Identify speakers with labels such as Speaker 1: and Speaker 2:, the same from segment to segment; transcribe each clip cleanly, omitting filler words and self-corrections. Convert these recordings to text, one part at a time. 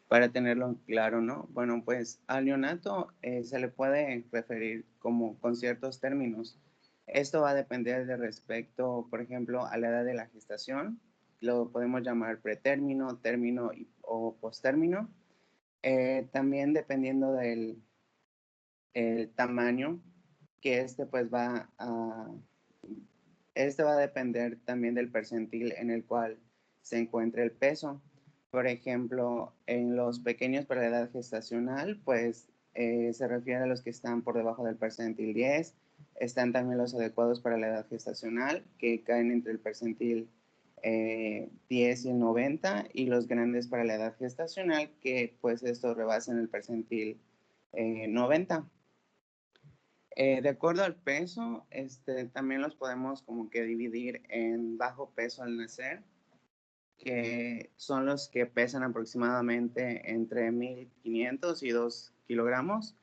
Speaker 1: para tenerlo claro, ¿no? Bueno, pues al neonato se le puede referir como con ciertos términos. Esto va a depender de respecto, por ejemplo, a la edad de la gestación. Lo podemos llamar pretérmino, término o postérmino. También dependiendo del el tamaño, que este va a depender también del percentil en el cual se encuentre el peso. Por ejemplo, en los pequeños para la edad gestacional, pues se refiere a los que están por debajo del percentil 10. Están también los adecuados para la edad gestacional, que caen entre el percentil 10 y el 90, y los grandes para la edad gestacional, que pues estos rebasan el percentil 90. De acuerdo al peso, también los podemos como que dividir en bajo peso al nacer, que son los que pesan aproximadamente entre 1.500 y 2 kilogramos.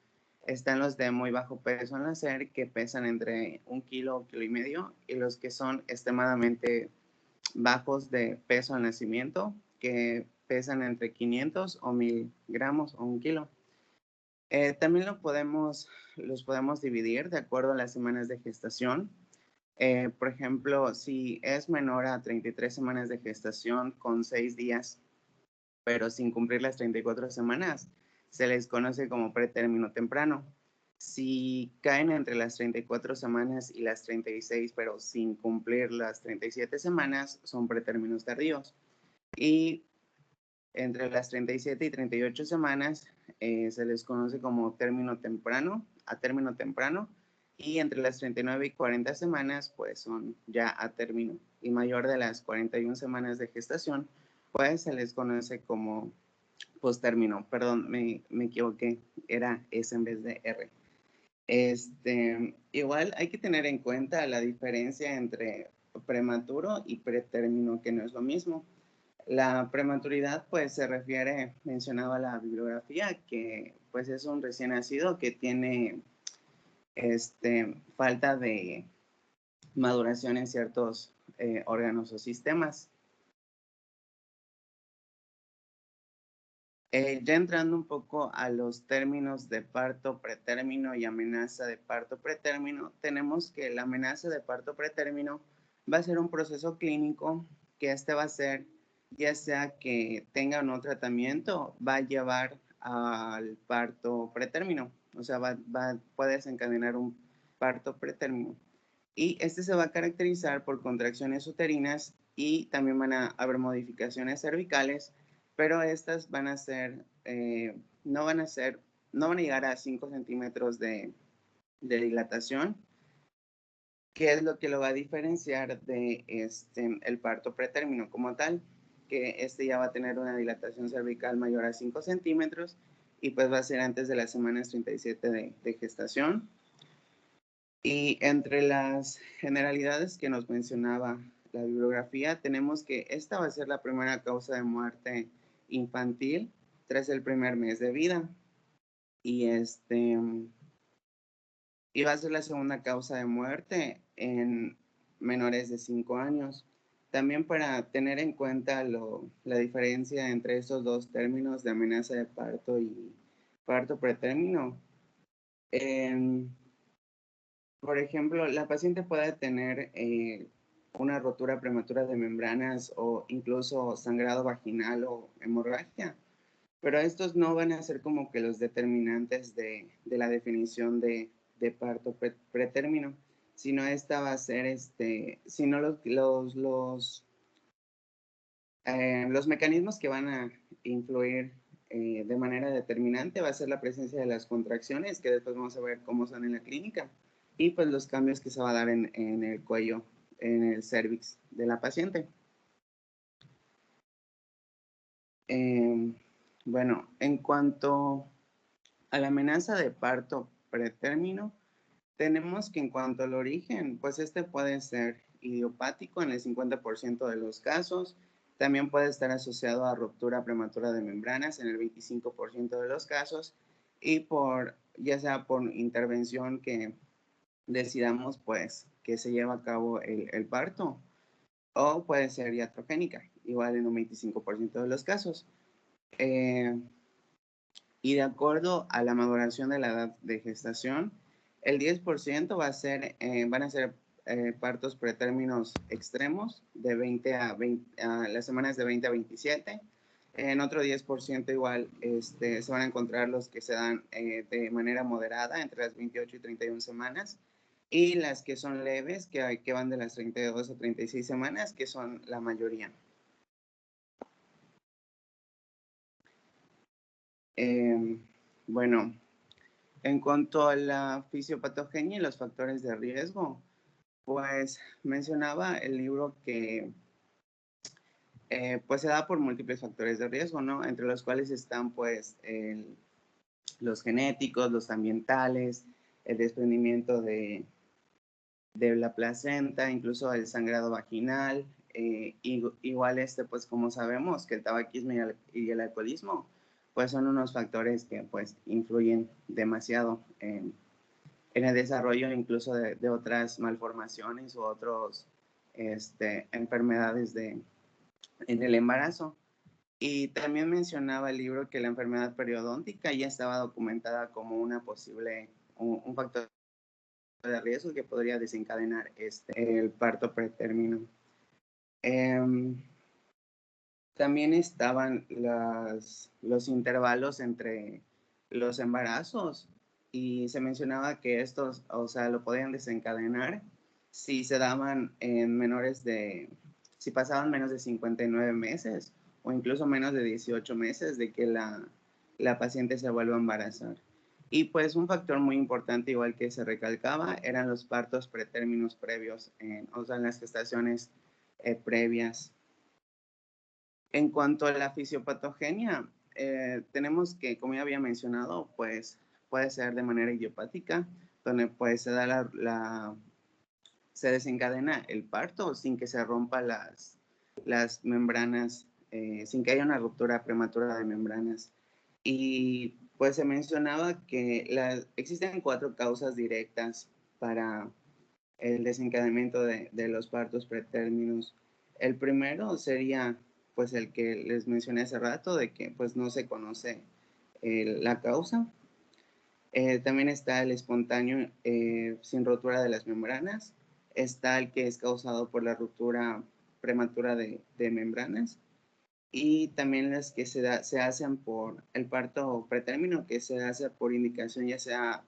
Speaker 1: Están los de muy bajo peso al nacer, que pesan entre 1 kilo y medio, y los que son extremadamente bajos de peso al nacimiento, que pesan entre 500 o 1.000 gramos o 1 kilo. También los podemos dividir de acuerdo a las semanas de gestación. Por ejemplo, si es menor a 33 semanas de gestación con 6 días, pero sin cumplir las 34 semanas, se les conoce como pretérmino temprano. Si caen entre las 34 semanas y las 36, pero sin cumplir las 37 semanas, son pretérminos tardíos. Y entre las 37 y 38 semanas se les conoce como término temprano, a término temprano, y entre las 39 y 40 semanas pues son ya a término, y mayor de las 41 semanas de gestación pues se les conoce como postérmino. Perdón, me equivoqué, era S en vez de R. Igual hay que tener en cuenta la diferencia entre prematuro y pretérmino, que no es lo mismo. La prematuridad pues se refiere, mencionaba la bibliografía, que pues es un recién nacido que tiene falta de maduración en ciertos órganos o sistemas. Ya entrando un poco a los términos de parto pretérmino y amenaza de parto pretérmino, tenemos que la amenaza de parto pretérmino va a ser un proceso clínico que va a ser, ya sea que tenga o no tratamiento, va a llevar al parto pretérmino, o sea, puede desencadenar un parto pretérmino. Y se va a caracterizar por contracciones uterinas, y también van a haber modificaciones cervicales, pero estas van a ser, no van a llegar a 5 centímetros de dilatación, que es lo que lo va a diferenciar de el parto pretérmino como tal, que ya va a tener una dilatación cervical mayor a 5 centímetros, y pues va a ser antes de las semanas 37 de gestación. Y entre las generalidades que nos mencionaba la bibliografía, tenemos que esta va a ser la primera causa de muerte infantil tras el primer mes de vida. Y y va a ser la segunda causa de muerte en menores de 5 años. También para tener en cuenta la diferencia entre estos dos términos de amenaza de parto y parto pretérmino. Por ejemplo, la paciente puede tener una rotura prematura de membranas o incluso sangrado vaginal o hemorragia, pero estos no van a ser como que los determinantes de la definición de parto pretérmino, sino esta va a ser, sino los mecanismos que van a influir de manera determinante va a ser la presencia de las contracciones, que después vamos a ver cómo son en la clínica, y pues los cambios que se va a dar en el cuello, en el cervix de la paciente. Bueno, en cuanto a la amenaza de parto pretérmino, tenemos que en cuanto al origen, pues puede ser idiopático en el 50% de los casos. También puede estar asociado a ruptura prematura de membranas en el 25% de los casos, y ya sea por intervención que decidamos pues que se lleva a cabo el parto, o puede ser iatrogénica, igual en un 25% de los casos. Eh, y de acuerdo a la maduración de la edad de gestación, el 10% van a ser partos pretérminos extremos de 20 a las semanas de 20 a 27. En otro 10% igual se van a encontrar los que se dan de manera moderada entre las 28 y 31 semanas, y las que son leves, que van de las 32 a 36 semanas, que son la mayoría. Bueno, en cuanto a la fisiopatogenia y los factores de riesgo, pues mencionaba el libro que pues se da por múltiples factores de riesgo, ¿no? Entre los cuales están pues los genéticos, los ambientales, el desprendimiento de la placenta, incluso el sangrado vaginal, igual pues como sabemos que el tabaquismo y el alcoholismo pues son unos factores que pues influyen demasiado en el desarrollo incluso de otras malformaciones u otras enfermedades en el embarazo. Y también mencionaba el libro que la enfermedad periodóntica ya estaba documentada como una posible, un factor de riesgo que podría desencadenar el parto pretérmino. También estaban los intervalos entre los embarazos, y se mencionaba que estos, o sea, lo podían desencadenar si se daban si pasaban menos de 59 meses o incluso menos de 18 meses de que la paciente se vuelva a embarazar. Y pues un factor muy importante, igual que se recalcaba, eran los partos pretérminos previos, o sea, en las gestaciones previas. En cuanto a la fisiopatogenia, tenemos que, como ya había mencionado, pues puede ser de manera idiopática, donde pues se desencadena el parto sin que se rompa las membranas, sin que haya una ruptura prematura de membranas. Y pues se mencionaba que existen 4 causas directas para el desencadenamiento de los partos pretérminos. El primero sería pues el que les mencioné hace rato, de que pues no se conoce la causa. También está el espontáneo sin rotura de las membranas. Está el que es causado por la ruptura prematura de membranas. Y también las que se hacen por el parto pretérmino, que se hace por indicación ya sea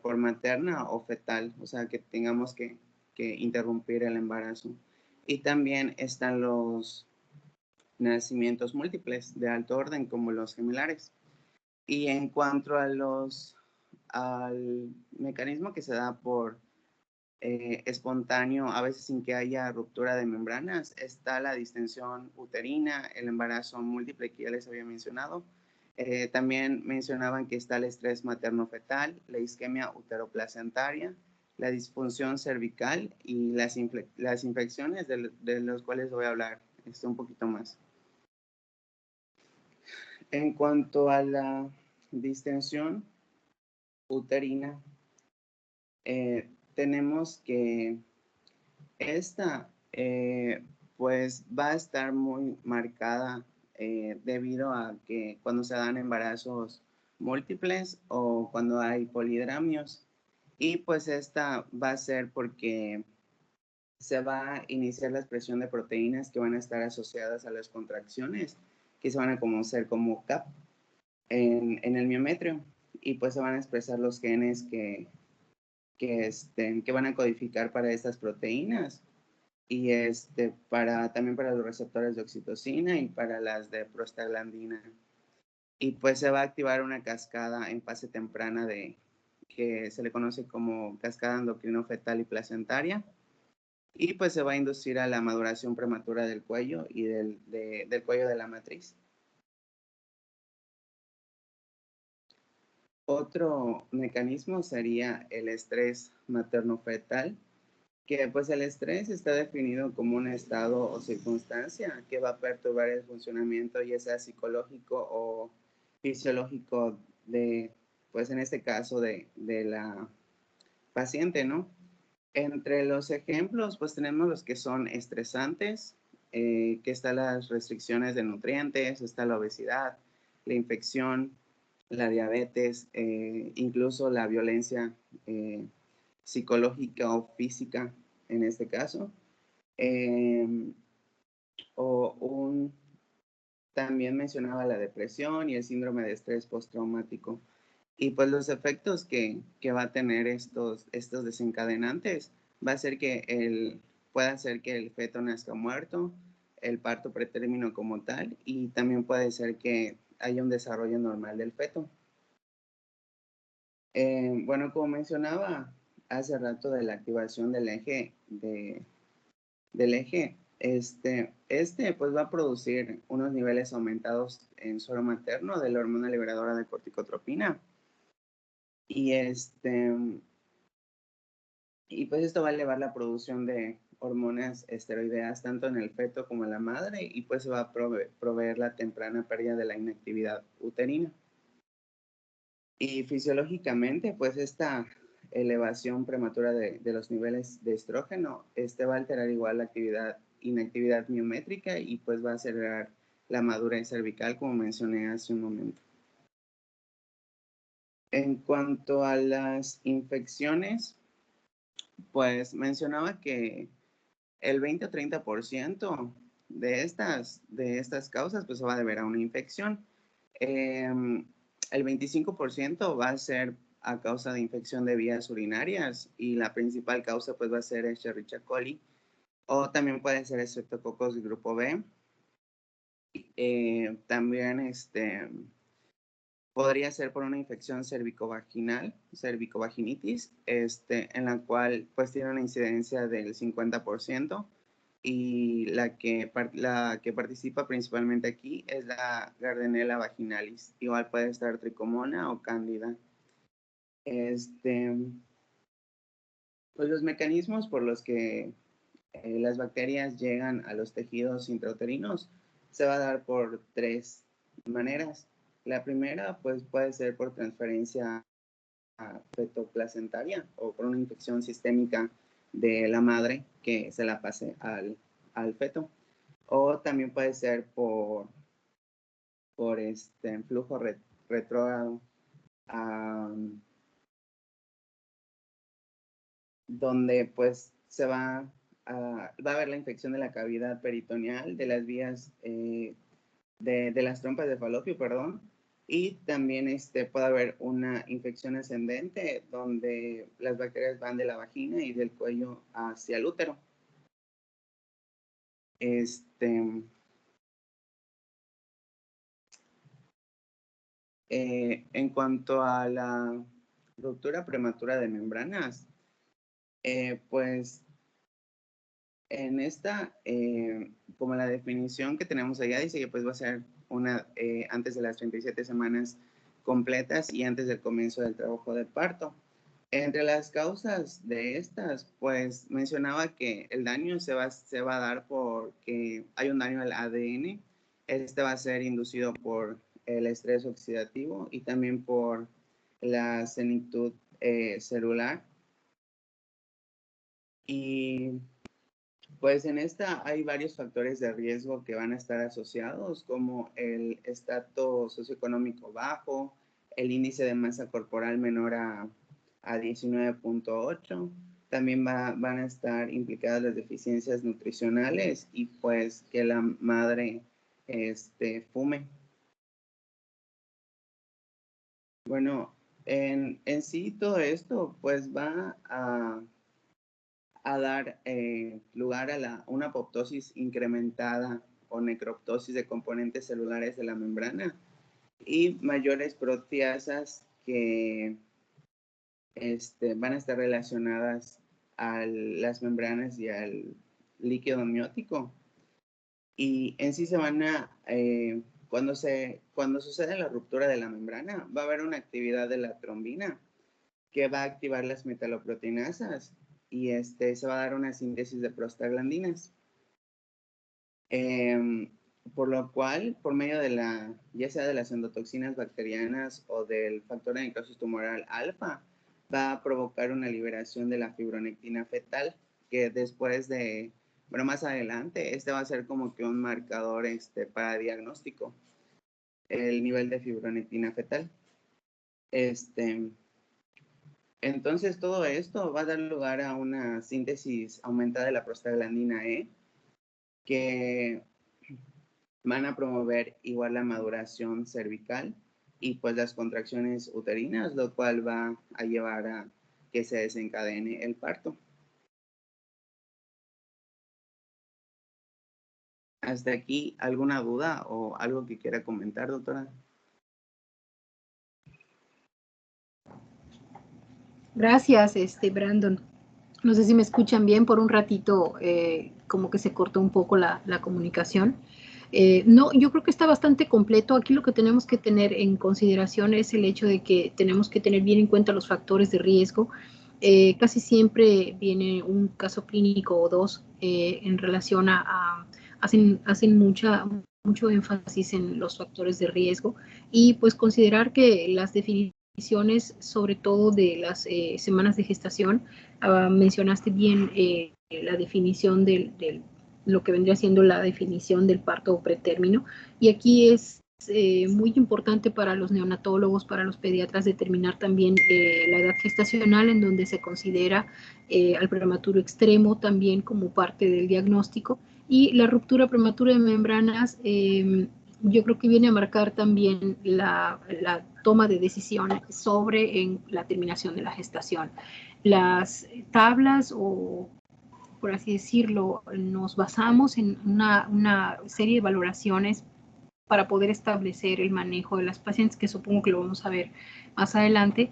Speaker 1: por materna o fetal, o sea, que tengamos que interrumpir el embarazo. Y también están los nacimientos múltiples de alto orden, como los gemelares. Y en cuanto al mecanismo que se da por espontáneo, a veces sin que haya ruptura de membranas, está la distensión uterina, el embarazo múltiple que ya les había mencionado. También mencionaban que está el estrés materno-fetal, la isquemia uteroplacentaria, la disfunción cervical y las infecciones de los cuales voy a hablar un poquito más. En cuanto a la distensión uterina, tenemos que esta pues va a estar muy marcada debido a que cuando se dan embarazos múltiples o cuando hay polidramios, y pues esta va a ser porque se va a iniciar la expresión de proteínas que van a estar asociadas a las contracciones que se van a conocer como CAP en el miometrio, y pues se van a expresar los genes que van a codificar para estas proteínas, y también para los receptores de oxitocina y para las de prostaglandina. Y pues se va a activar una cascada en fase temprana que se le conoce como cascada endocrino-fetal y placentaria, y pues se va a inducir a la maduración prematura del cuello y del cuello de la matriz. Otro mecanismo sería el estrés materno-fetal, que pues el estrés está definido como un estado o circunstancia que va a perturbar el funcionamiento, ya sea psicológico o fisiológico pues en este caso de la paciente, ¿no? Entre los ejemplos, pues tenemos los que son estresantes, que están las restricciones de nutrientes, está la obesidad, la infección, la diabetes, incluso la violencia psicológica o física en este caso. También mencionaba la depresión y el síndrome de estrés postraumático. Y pues los efectos que va a tener estos desencadenantes va a ser puede hacer que el feto nazca muerto, el parto pretérmino como tal, y también puede ser que haya un desarrollo normal del feto. Bueno, como mencionaba hace rato de la activación del eje, pues va a producir unos niveles aumentados en suero materno de la hormona liberadora de corticotropina. Y pues esto va a elevar la producción de hormonas esteroideas tanto en el feto como en la madre, y pues se va a proveer la temprana pérdida de la inactividad uterina. Y fisiológicamente, pues esta elevación prematura de los niveles de estrógeno, va a alterar igual la inactividad miométrica, y pues va a acelerar la madurez cervical, como mencioné hace un momento. En cuanto a las infecciones, pues mencionaba que el 20 o 30% de estas causas pues se va a deber a una infección. El 25% va a ser a causa de infección de vías urinarias, y la principal causa pues va a ser Escherichia coli, o también puede ser Streptococcus de grupo B. También podría ser por una infección cervicovaginitis, en la cual pues tiene una incidencia del 50%, y la que participa principalmente aquí es la Gardnerella vaginalis. Igual puede estar tricomona o cándida. Pues los mecanismos por los que las bacterias llegan a los tejidos intrauterinos se va a dar por tres maneras. La primera, pues puede ser por transferencia fetoplacentaria, o por una infección sistémica de la madre que se la pase al feto. O también puede ser por flujo retrógrado, donde pues va a haber la infección de la cavidad peritoneal, de las vías de las trompas de falopio, perdón. Y también puede haber una infección ascendente, donde las bacterias van de la vagina y del cuello hacia el útero. En cuanto a la ruptura prematura de membranas, pues en como la definición que tenemos allá dice que pues va a ser antes de las 37 semanas completas y antes del comienzo del trabajo de parto. Entre las causas de estas, pues mencionaba que el daño se va a dar porque hay un daño al ADN. Va a ser inducido por el estrés oxidativo y también por la senectud celular. Y pues en esta hay varios factores de riesgo que van a estar asociados, como el estatus socioeconómico bajo, el índice de masa corporal menor a 19.8. También van a estar implicadas las deficiencias nutricionales, y pues que la madre fume. Bueno, en sí todo esto pues va a dar lugar a una apoptosis incrementada o necroptosis de componentes celulares de la membrana, y mayores proteasas que van a estar relacionadas a las membranas y al líquido amniótico. Y en sí cuando sucede la ruptura de la membrana, va a haber una actividad de la trombina que va a activar las metaloproteinasas, y se va a dar una síntesis de prostaglandinas. Por lo cual, por medio ya sea de las endotoxinas bacterianas o del factor de necrosis tumoral alfa, va a provocar una liberación de la fibronectina fetal, que después de pero más adelante este va a ser como que un marcador para diagnóstico, el nivel de fibronectina fetal. Entonces todo esto va a dar lugar a una síntesis aumentada de la prostaglandina E, que van a promover igual la maduración cervical y pues las contracciones uterinas, lo cual va a llevar a que se desencadene el parto. ¿Hasta aquí alguna duda o algo que quiera comentar, doctora?
Speaker 2: Gracias, Brandon. No sé si me escuchan bien, por un ratito como que se cortó un poco la comunicación. No, yo creo que está bastante completo. Aquí lo que tenemos que tener en consideración es el hecho de que tenemos que tener bien en cuenta los factores de riesgo. Casi siempre viene un caso clínico o dos en relación hacen mucho énfasis en los factores de riesgo y pues considerar que las definiciones, sobre todo de las semanas de gestación, mencionaste bien la definición lo que vendría siendo la definición del parto pretérmino, y aquí es muy importante para los neonatólogos, para los pediatras, determinar también la edad gestacional, en donde se considera al prematuro extremo también como parte del diagnóstico, y la ruptura prematura de membranas yo creo que viene a marcar también la toma de decisión sobre la terminación de la gestación. Las tablas, o por así decirlo, nos basamos en una serie de valoraciones para poder establecer el manejo de las pacientes, que supongo que lo vamos a ver más adelante.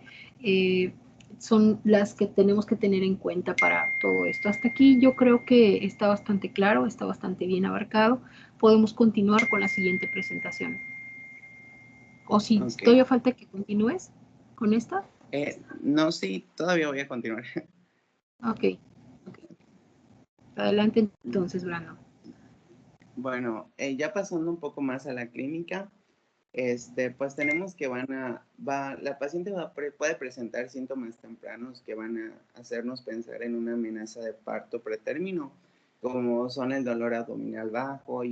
Speaker 2: Son las que tenemos que tener en cuenta para todo esto. Hasta aquí yo creo que está bastante claro, está bastante bien abarcado. Podemos continuar con la siguiente presentación. O si
Speaker 1: Okay.
Speaker 2: todavía falta que continúes con esta.
Speaker 1: No, sí, todavía voy a continuar.
Speaker 2: Ok. Adelante entonces, Brandon.
Speaker 1: Bueno, ya pasando un poco más a la clínica, pues tenemos que la paciente puede presentar síntomas tempranos que van a hacernos pensar en una amenaza de parto pretérmino, como son el dolor abdominal bajo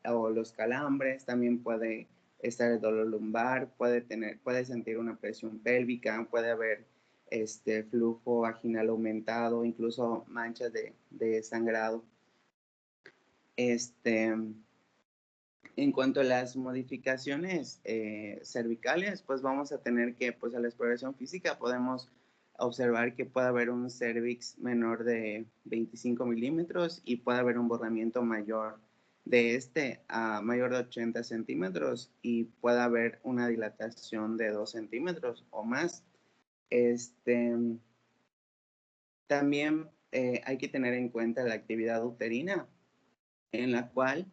Speaker 1: o los calambres. También puede estar el dolor lumbar, puede sentir una presión pélvica, puede haber flujo vaginal aumentado, incluso manchas de sangrado. En cuanto a las modificaciones cervicales, pues vamos a tener que, pues a la exploración física podemos observar que puede haber un cervix menor de 25 milímetros y puede haber un borramiento mayor a mayor de 80 centímetros, y puede haber una dilatación de 2 centímetros o más. También hay que tener en cuenta la actividad uterina, en la cual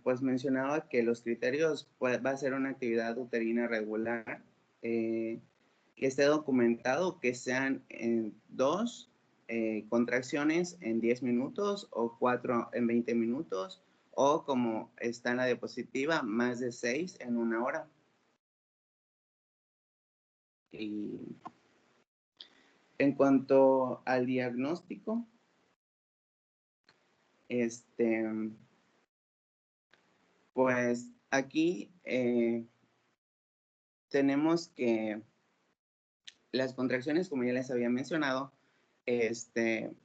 Speaker 1: pues mencionaba que los criterios va a ser una actividad uterina regular, que esté documentado que sean en 2 contracciones en 10 minutos o 4 en 20 minutos, o como está en la diapositiva, más de 6 en 1 hora. Y en cuanto al diagnóstico, pues aquí tenemos que las contracciones, como ya les había mencionado,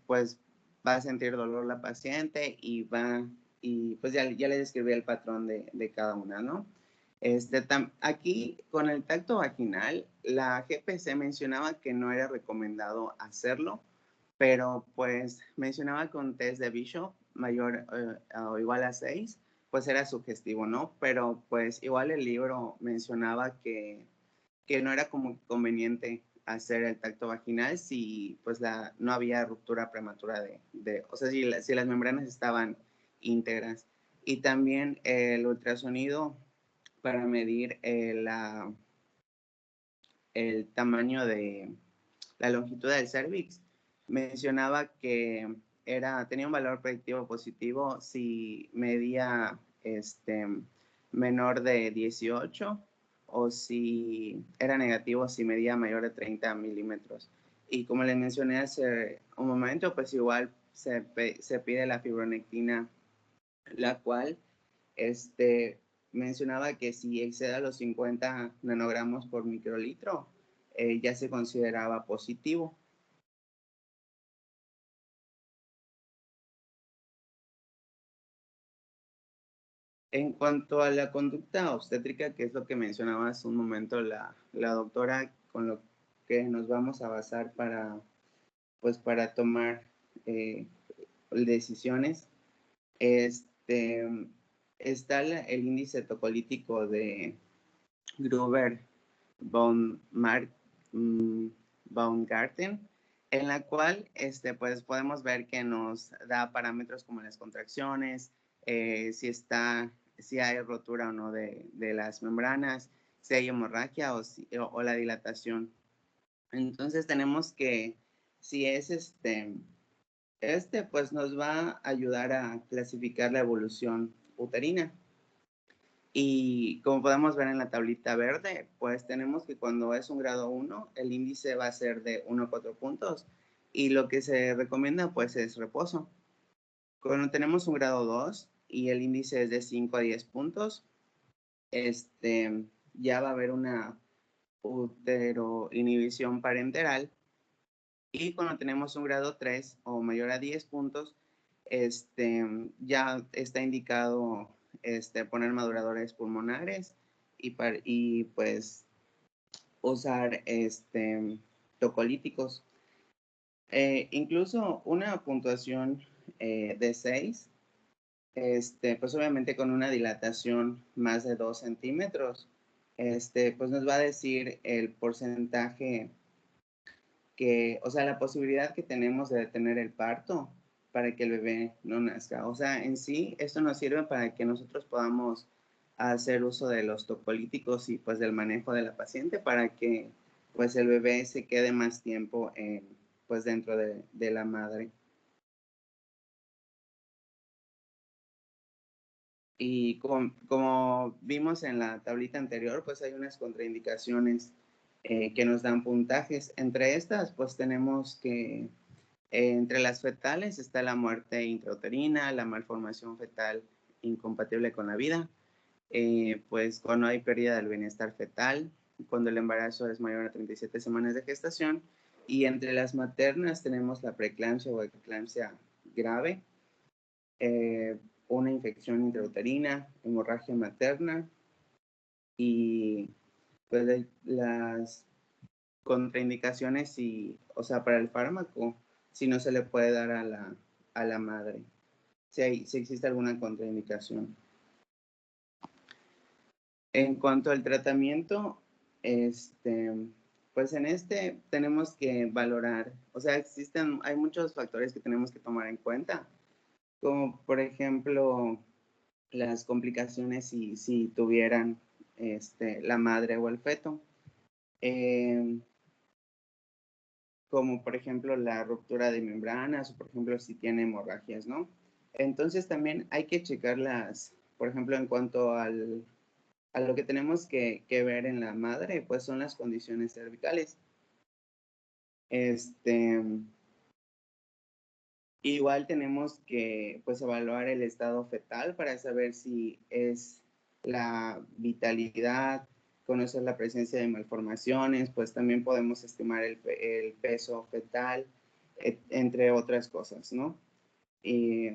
Speaker 1: pues va a sentir dolor la paciente y pues ya les describí el patrón de cada una, ¿no? Aquí con el tacto vaginal, la GPC mencionaba que no era recomendado hacerlo, pero pues mencionaba con test de Bishop mayor o igual a 6, pues era sugestivo, ¿no? Pero pues igual el libro mencionaba que no era como conveniente hacer el tacto vaginal si pues no había ruptura prematura o sea, si las membranas estaban íntegras. Y también el ultrasonido para medir el tamaño de la longitud del cervix mencionaba que tenía un valor predictivo positivo si medía menor de 18, o si era negativo si medía mayor de 30 milímetros. Y como les mencioné hace un momento, pues igual se pide la fibronectina, la cual mencionaba que si excede a los 50 nanogramos por microlitro, ya se consideraba positivo. En cuanto a la conducta obstétrica, que es lo que mencionaba hace un momento la doctora, con lo que nos vamos a basar para tomar decisiones, está el índice tocolítico de Gruber Baumgarten, en la cual pues podemos ver que nos da parámetros como las contracciones, si hay rotura o no de las membranas, si hay hemorragia o la dilatación. Entonces tenemos que, si es pues nos va a ayudar a clasificar la evolución uterina. Y como podemos ver en la tablita verde, pues tenemos que cuando es un grado 1, el índice va a ser de 1 a 4 puntos. Y lo que se recomienda, pues, es reposo. Cuando tenemos un grado 2 y el índice es de 5 a 10 puntos, ya va a haber una uteroinhibición parenteral. Y cuando tenemos un grado 3 o mayor a 10 puntos, ya está indicado poner maduradores pulmonares y pues usar tocolíticos. Incluso una puntuación de 6, pues obviamente con una dilatación más de 2 centímetros, pues nos va a decir el porcentaje o sea, la posibilidad que tenemos de detener el parto para que el bebé no nazca. O sea, en sí, esto nos sirve para que nosotros podamos hacer uso de los tocolíticos y pues del manejo de la paciente para que pues el bebé se quede más tiempo pues dentro de la madre. Y como vimos en la tablita anterior, pues hay unas contraindicaciones que nos dan puntajes. Entre estas, pues tenemos que entre las fetales está la muerte intrauterina, la malformación fetal incompatible con la vida, pues cuando hay pérdida del bienestar fetal, cuando el embarazo es mayor a 37 semanas de gestación, y entre las maternas tenemos la preeclampsia o eclampsia grave, una infección intrauterina, hemorragia materna y pues las contraindicaciones o sea, para el fármaco, si no se le puede dar a la madre, si existe alguna contraindicación. En cuanto al tratamiento, pues tenemos que valorar, o sea, hay muchos factores que tenemos que tomar en cuenta, como por ejemplo las complicaciones si tuvieran la madre o el feto. Como por ejemplo la ruptura de membranas o por ejemplo si tiene hemorragias, ¿no? Entonces también hay que checar por ejemplo, en cuanto a lo que tenemos que ver en la madre, pues son las condiciones cervicales. Igual tenemos que pues evaluar el estado fetal para saber si es la vitalidad, conocer la presencia de malformaciones, pues también podemos estimar el peso fetal, entre otras cosas, ¿no? Y,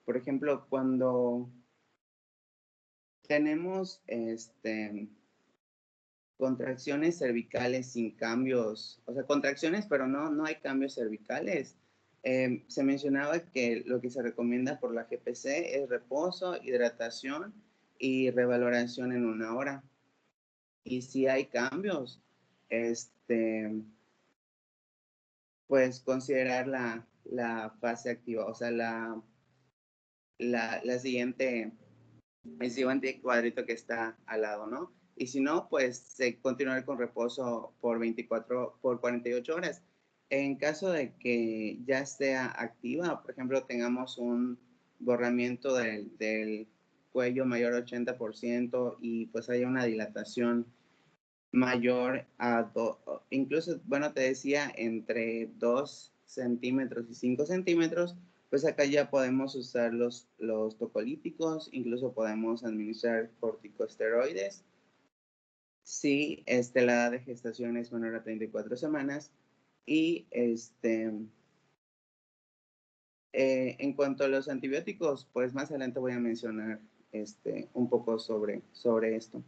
Speaker 1: por ejemplo, cuando tenemos contracciones cervicales sin cambios, o sea, contracciones, pero no hay cambios cervicales. Se mencionaba que lo que se recomienda por la GPC es reposo, hidratación y revaloración en 1 hora. Y si hay cambios, pues considerar la fase activa, o sea, el siguiente cuadrito que está al lado, ¿no? Y si no, pues continuar con reposo por 48 horas. En caso de que ya sea activa, por ejemplo, tengamos un borramiento del cuello mayor a 80% y pues haya una dilatación mayor a, incluso, bueno, te decía, entre 2 centímetros y 5 centímetros, pues acá ya podemos usar los tocolíticos, incluso podemos administrar corticosteroides. Si la edad de gestación es menor a 34 semanas. Y en cuanto a los antibióticos, pues más adelante voy a mencionar un poco sobre esto.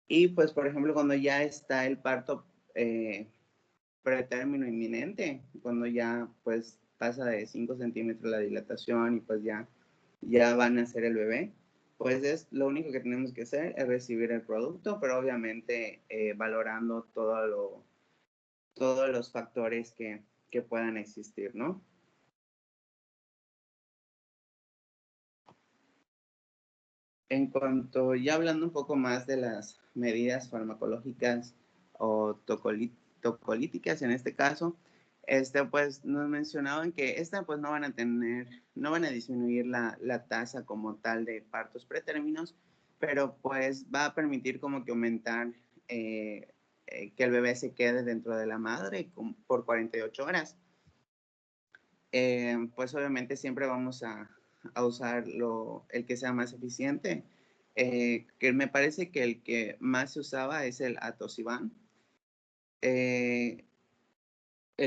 Speaker 1: Y pues, por ejemplo, cuando ya está el parto pretérmino inminente, cuando ya pues pasa de 5 centímetros la dilatación y pues ya van a nacer el bebé, pues es lo único que tenemos que hacer es recibir el producto, pero obviamente valorando todos los factores que puedan existir, ¿no? En cuanto, ya hablando un poco más de las medidas farmacológicas o tocolíticas en este caso, pues nos mencionaban que pues no van a disminuir la tasa como tal de partos pretérminos, pero pues va a permitir como que aumentar que el bebé se quede dentro de la madre por 48 horas. Pues obviamente siempre vamos a usar el que sea más eficiente, que me parece que el que más se usaba es el atosiban, el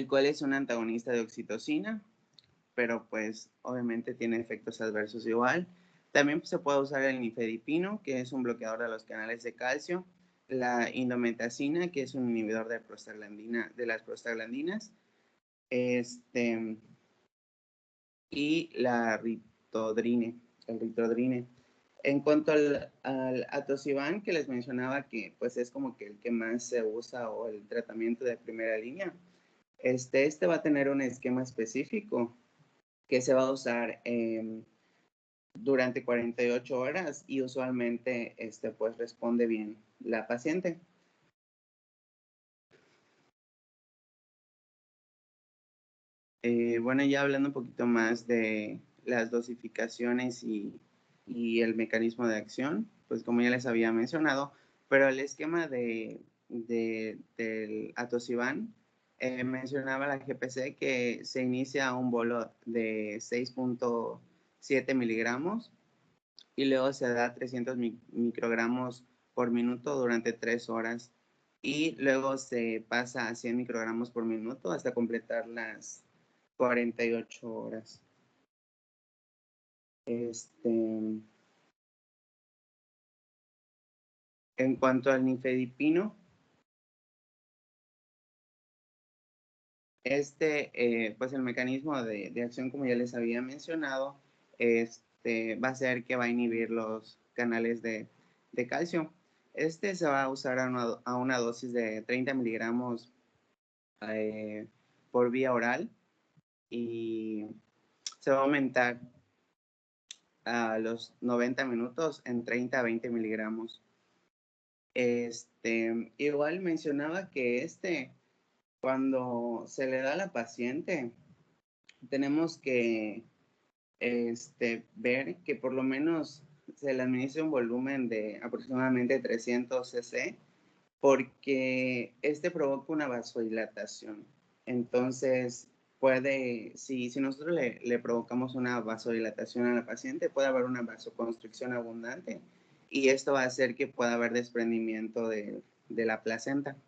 Speaker 1: cual es un antagonista de oxitocina, pero pues obviamente tiene efectos adversos igual. También se puede usar el nifedipino, que es un bloqueador de los canales de calcio, la indometacina, que es un inhibidor de las prostaglandinas, y la el ritodrine. En cuanto al atosiban, que les mencionaba que pues es como que el que más se usa o el tratamiento de primera línea, este va a tener un esquema específico que se va a usar durante 48 horas y usualmente pues responde bien la paciente. Bueno, ya hablando un poquito más de las dosificaciones y el mecanismo de acción, pues como ya les había mencionado, pero el esquema del atosiban mencionaba la GPC que se inicia un bolo de 6.7 miligramos y luego se da 300 microgramos por minuto durante 3 horas y luego se pasa a 100 microgramos por minuto hasta completar las 48 horas. En cuanto al nifedipino, pues el mecanismo de acción, como ya les había mencionado, va a ser que va a inhibir los canales de calcio. Se va a usar a una dosis de 30 miligramos por vía oral y se va a aumentar a los 90 minutos en 30 a 20 miligramos. Igual mencionaba que cuando se le da a la paciente, tenemos que ver que por lo menos se le administre un volumen de aproximadamente 300 cc, porque provoca una vasodilatación. Entonces, si nosotros le provocamos una vasodilatación a la paciente, puede haber una vasoconstricción abundante y esto va a hacer que pueda haber desprendimiento de la placenta.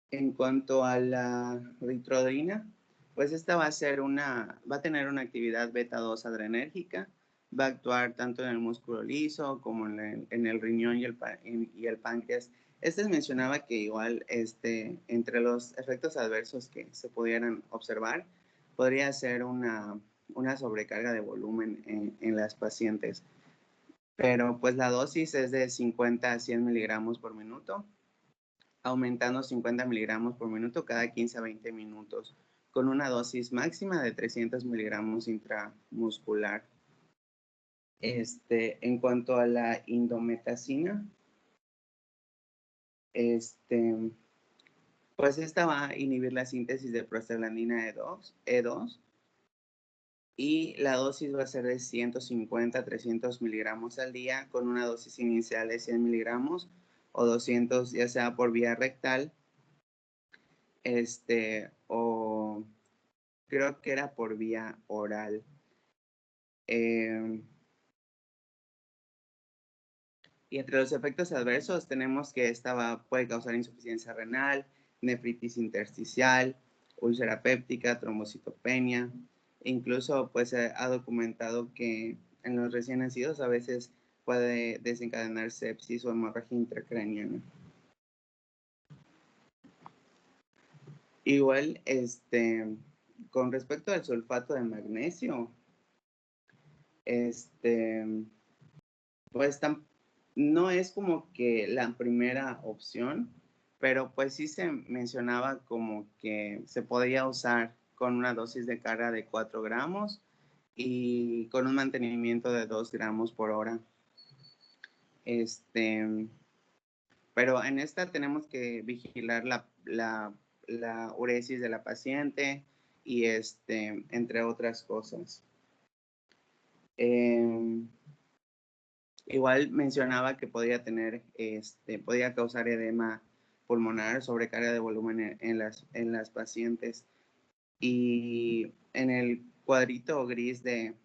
Speaker 1: En cuanto a la ritrodrina, pues esta va a tener una actividad beta-2 adrenérgica, va a actuar tanto en el músculo liso como en el riñón y el páncreas. Les mencionaba que igual entre los efectos adversos que se pudieran observar, podría ser una sobrecarga de volumen en las pacientes. Pero pues la dosis es de 50 a 100 miligramos por minuto, aumentando 50 miligramos por minuto cada 15 a 20 minutos, con una dosis máxima de 300 miligramos intramuscular. En cuanto a la indometacina, pues esta va a inhibir la síntesis de prostaglandina E2 y la dosis va a ser de 150 a 300 miligramos al día, con una dosis inicial de 100 miligramos o 200, ya sea por vía rectal, o creo que era por vía oral. Y entre los efectos adversos tenemos que esta puede causar insuficiencia renal, nefritis intersticial, úlcera péptica, trombocitopenia. Incluso pues se ha documentado que en los recién nacidos a veces puede desencadenar sepsis o hemorragia intracraniana. Igual, con respecto al sulfato de magnesio, pues no es como que la primera opción, pero pues sí se mencionaba como que se podía usar con una dosis de carga de 4 gramos y con un mantenimiento de 2 gramos por hora. Pero en esta tenemos que vigilar la uresis de la paciente y entre otras cosas. Igual mencionaba que podía causar edema pulmonar, sobrecarga de volumen en las pacientes. Y en el cuadrito gris de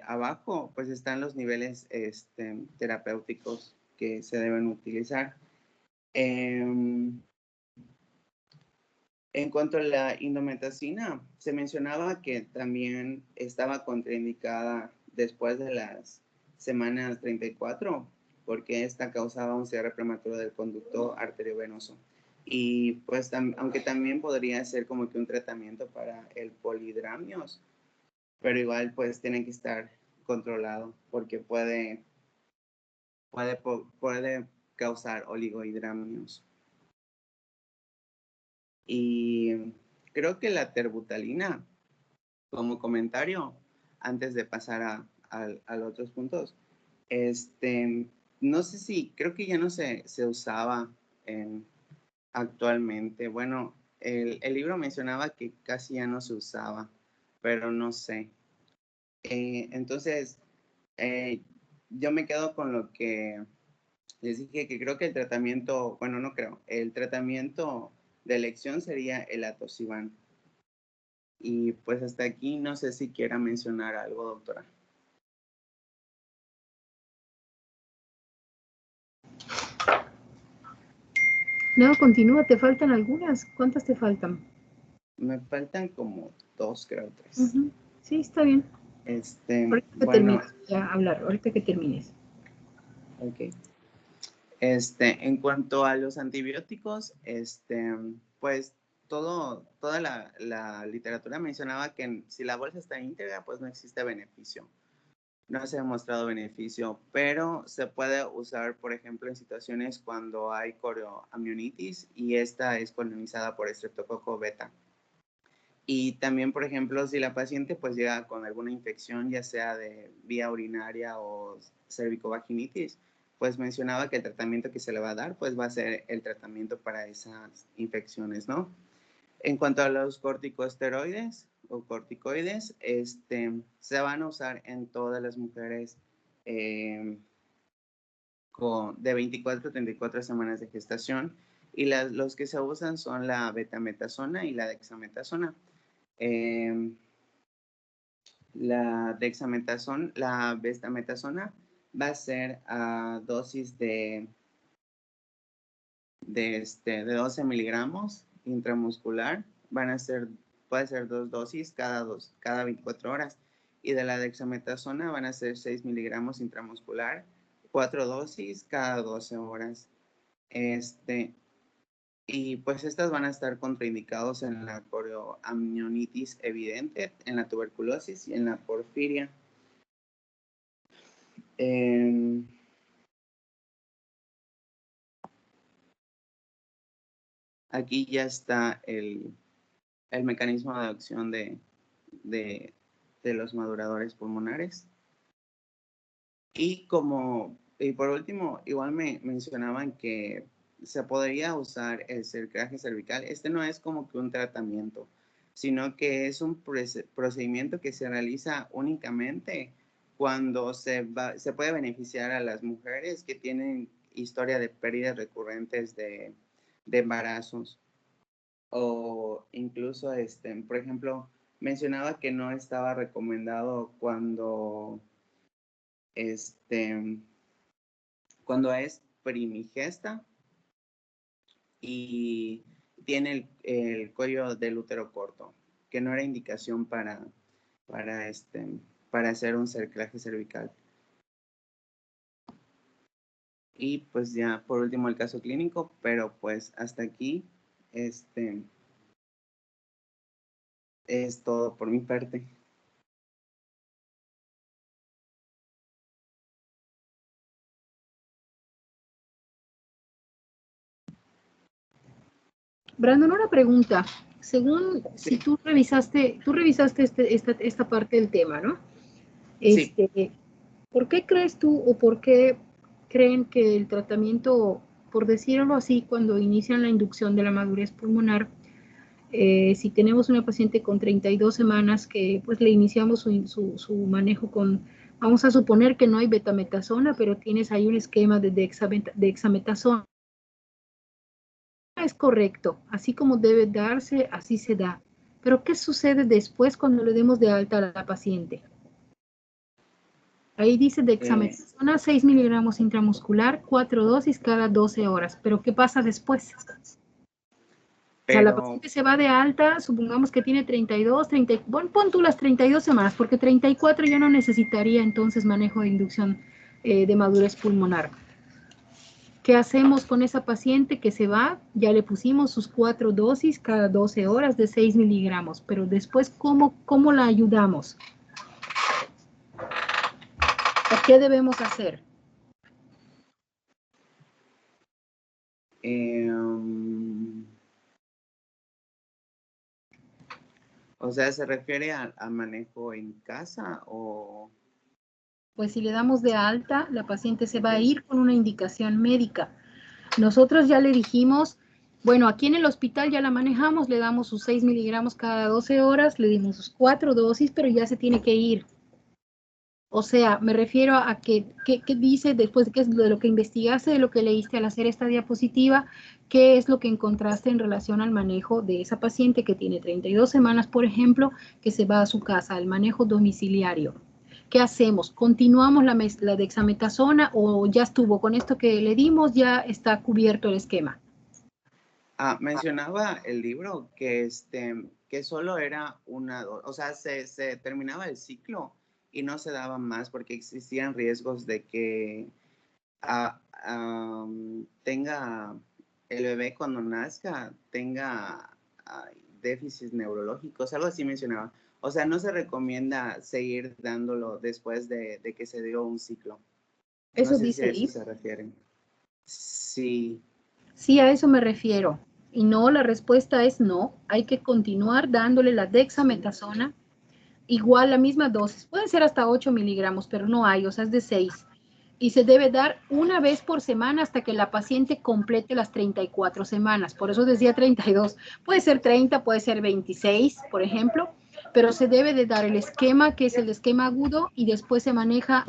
Speaker 1: abajo, pues están los niveles terapéuticos que se deben utilizar. En cuanto a la indometacina, se mencionaba que también estaba contraindicada después de las semanas 34, porque esta causaba un cierre prematuro del conducto arteriovenoso. Y pues aunque también podría ser como que un tratamiento para el polidramios, pero igual pues tiene que estar controlado porque puede causar oligohidramnios. Y creo que la terbutalina, como comentario, antes de pasar a los otros puntos, no sé si, creo que ya no se usaba actualmente. Bueno, el libro mencionaba que casi ya no se usaba, pero no sé. Entonces, yo me quedo con lo que les dije, que creo que el tratamiento, bueno, no creo, el tratamiento de elección sería el atosiban. Y pues hasta aquí no sé si quiera mencionar algo, doctora.
Speaker 2: No, continúa, te faltan algunas. ¿Cuántas te faltan?
Speaker 1: Me faltan como 2, creo, 3.
Speaker 2: Sí, está bien. Ahorita que termines, ya hablar, ahorita que termines.
Speaker 1: Ok. En cuanto a los antibióticos, pues toda la literatura mencionaba que si la bolsa está íntegra, pues no existe beneficio. No se ha demostrado beneficio, pero se puede usar, por ejemplo, en situaciones cuando hay corioamnionitis y esta es colonizada por estreptococo beta. Y también, por ejemplo, si la paciente pues llega con alguna infección, ya sea de vía urinaria o cervicovaginitis, pues mencionaba que el tratamiento que se le va a dar pues va a ser el tratamiento para esas infecciones, ¿no? En cuanto a los corticosteroides o corticoides, se van a usar en todas las mujeres de 24 a 34 semanas de gestación y los que se usan son la betametasona y la dexametasona. La betametasona va a ser a dosis de 12 miligramos intramuscular. Puede ser 2 dosis cada 24 horas. Y de la dexametasona van a ser 6 miligramos intramuscular, 4 dosis cada 12 horas. Y pues estas van a estar contraindicados en la corioamnionitis evidente, en la tuberculosis y en la porfiria. Aquí ya está el mecanismo de acción de los maduradores pulmonares. Y por último, igual me mencionaban que se podría usar el cerclaje cervical. No es como que un tratamiento, sino que es un procedimiento que se realiza únicamente cuando se puede beneficiar a las mujeres que tienen historia de pérdidas recurrentes de embarazos. O incluso, por ejemplo, mencionaba que no estaba recomendado cuando, cuando es primigesta y tiene el cuello del útero corto, que no era indicación para hacer un cerclaje cervical. Y pues ya por último el caso clínico, pero pues hasta aquí es todo por mi parte.
Speaker 2: Brandon, una pregunta. Según, si tú revisaste esta parte del tema, ¿no?
Speaker 1: Sí.
Speaker 2: ¿Por qué crees tú o por qué creen que el tratamiento, por decirlo así, cuando inician la inducción de la madurez pulmonar, si tenemos una paciente con 32 semanas que pues le iniciamos su manejo con, vamos a suponer que no hay betametasona, pero tienes ahí un esquema de dexametasona? Es correcto, así como debe darse, así se da. Pero ¿qué sucede después cuando le demos de alta a la paciente? Ahí dice dexametasona 6 miligramos intramuscular, 4 dosis cada 12 horas. Pero ¿qué pasa después? O sea, la paciente se va de alta, supongamos que tiene 32, 30, bueno, pon tú las 32 semanas, porque 34 ya no necesitaría entonces manejo de inducción de madurez pulmonar. ¿Qué hacemos con esa paciente que se va? Ya le pusimos sus 4 dosis cada 12 horas de 6 miligramos, pero después, ¿cómo la ayudamos? ¿Qué debemos hacer?
Speaker 1: O sea, ¿se refiere a manejo en casa o...?
Speaker 2: Pues si le damos de alta, la paciente se va a ir con una indicación médica. Nosotros ya le dijimos, bueno, aquí en el hospital ya la manejamos, le damos sus 6 miligramos cada 12 horas, le dimos sus 4 dosis, pero ya se tiene que ir. O sea, me refiero a qué dice después de lo que investigaste, de lo que leíste al hacer esta diapositiva, qué es lo que encontraste en relación al manejo de esa paciente que tiene 32 semanas, por ejemplo, que se va a su casa, el manejo domiciliario. ¿Qué hacemos? ¿Continuamos la dexametasona o ya estuvo? Con esto que le dimos ya está cubierto el esquema.
Speaker 1: Mencionaba el libro que, que solo era o sea, se terminaba el ciclo y no se daba más porque existían riesgos de que tenga el bebé cuando nazca, tenga déficits neurológicos, algo así mencionaba. O sea, no se recomienda seguir dándolo después de que se dio un ciclo.
Speaker 2: ¿Eso
Speaker 1: no sé
Speaker 2: dice
Speaker 1: si a
Speaker 2: ahí?
Speaker 1: eso se refieren. Sí.
Speaker 2: Sí, a eso me refiero. Y no, la respuesta es no. Hay que continuar dándole la dexametasona, igual la misma dosis. Pueden ser hasta 8 miligramos, pero no hay, o sea, es de 6. Y se debe dar una vez por semana hasta que la paciente complete las 34 semanas. Por eso decía 32. Puede ser 30, puede ser 26, por ejemplo, pero se debe de dar el esquema, que es el esquema agudo, y después se maneja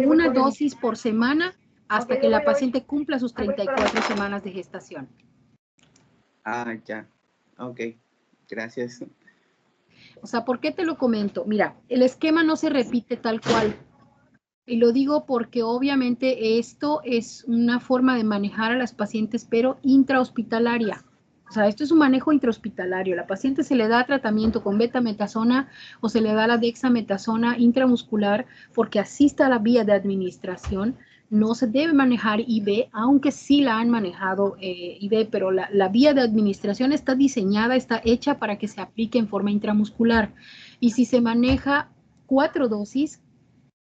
Speaker 2: una dosis por semana hasta que la paciente cumpla sus 34 semanas de gestación.
Speaker 1: Ya. Ok. Gracias.
Speaker 2: O sea, ¿por qué te lo comento? Mira, el esquema no se repite tal cual. Y lo digo porque obviamente esto es una forma de manejar a las pacientes, pero intrahospitalaria. O sea, esto es un manejo intrahospitalario. La paciente se le da tratamiento con betametasona o se le da la dexametasona intramuscular porque así está la vía de administración. No se debe manejar IV, aunque sí la han manejado IV, pero la vía de administración está diseñada, está hecha para que se aplique en forma intramuscular. Y si se maneja 4 dosis,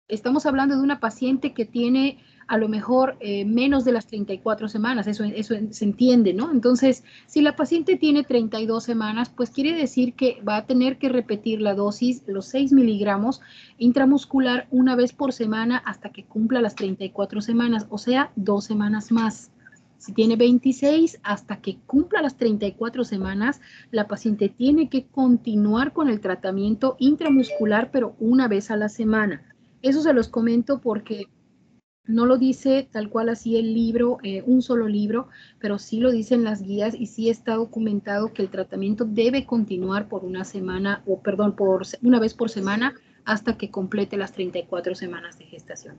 Speaker 2: estamos hablando de una paciente que tiene a lo mejor menos de las 34 semanas, eso se entiende, ¿no? Entonces, si la paciente tiene 32 semanas, pues quiere decir que va a tener que repetir la dosis, los 6 miligramos intramuscular una vez por semana hasta que cumpla las 34 semanas, o sea, 2 semanas más. Si tiene 26, hasta que cumpla las 34 semanas, la paciente tiene que continuar con el tratamiento intramuscular, pero una vez a la semana. Eso se los comento porque no lo dice tal cual así el libro, un solo libro, pero sí lo dicen las guías y sí está documentado que el tratamiento debe continuar por una semana, o perdón, por una vez por semana hasta que complete las 34 semanas de gestación.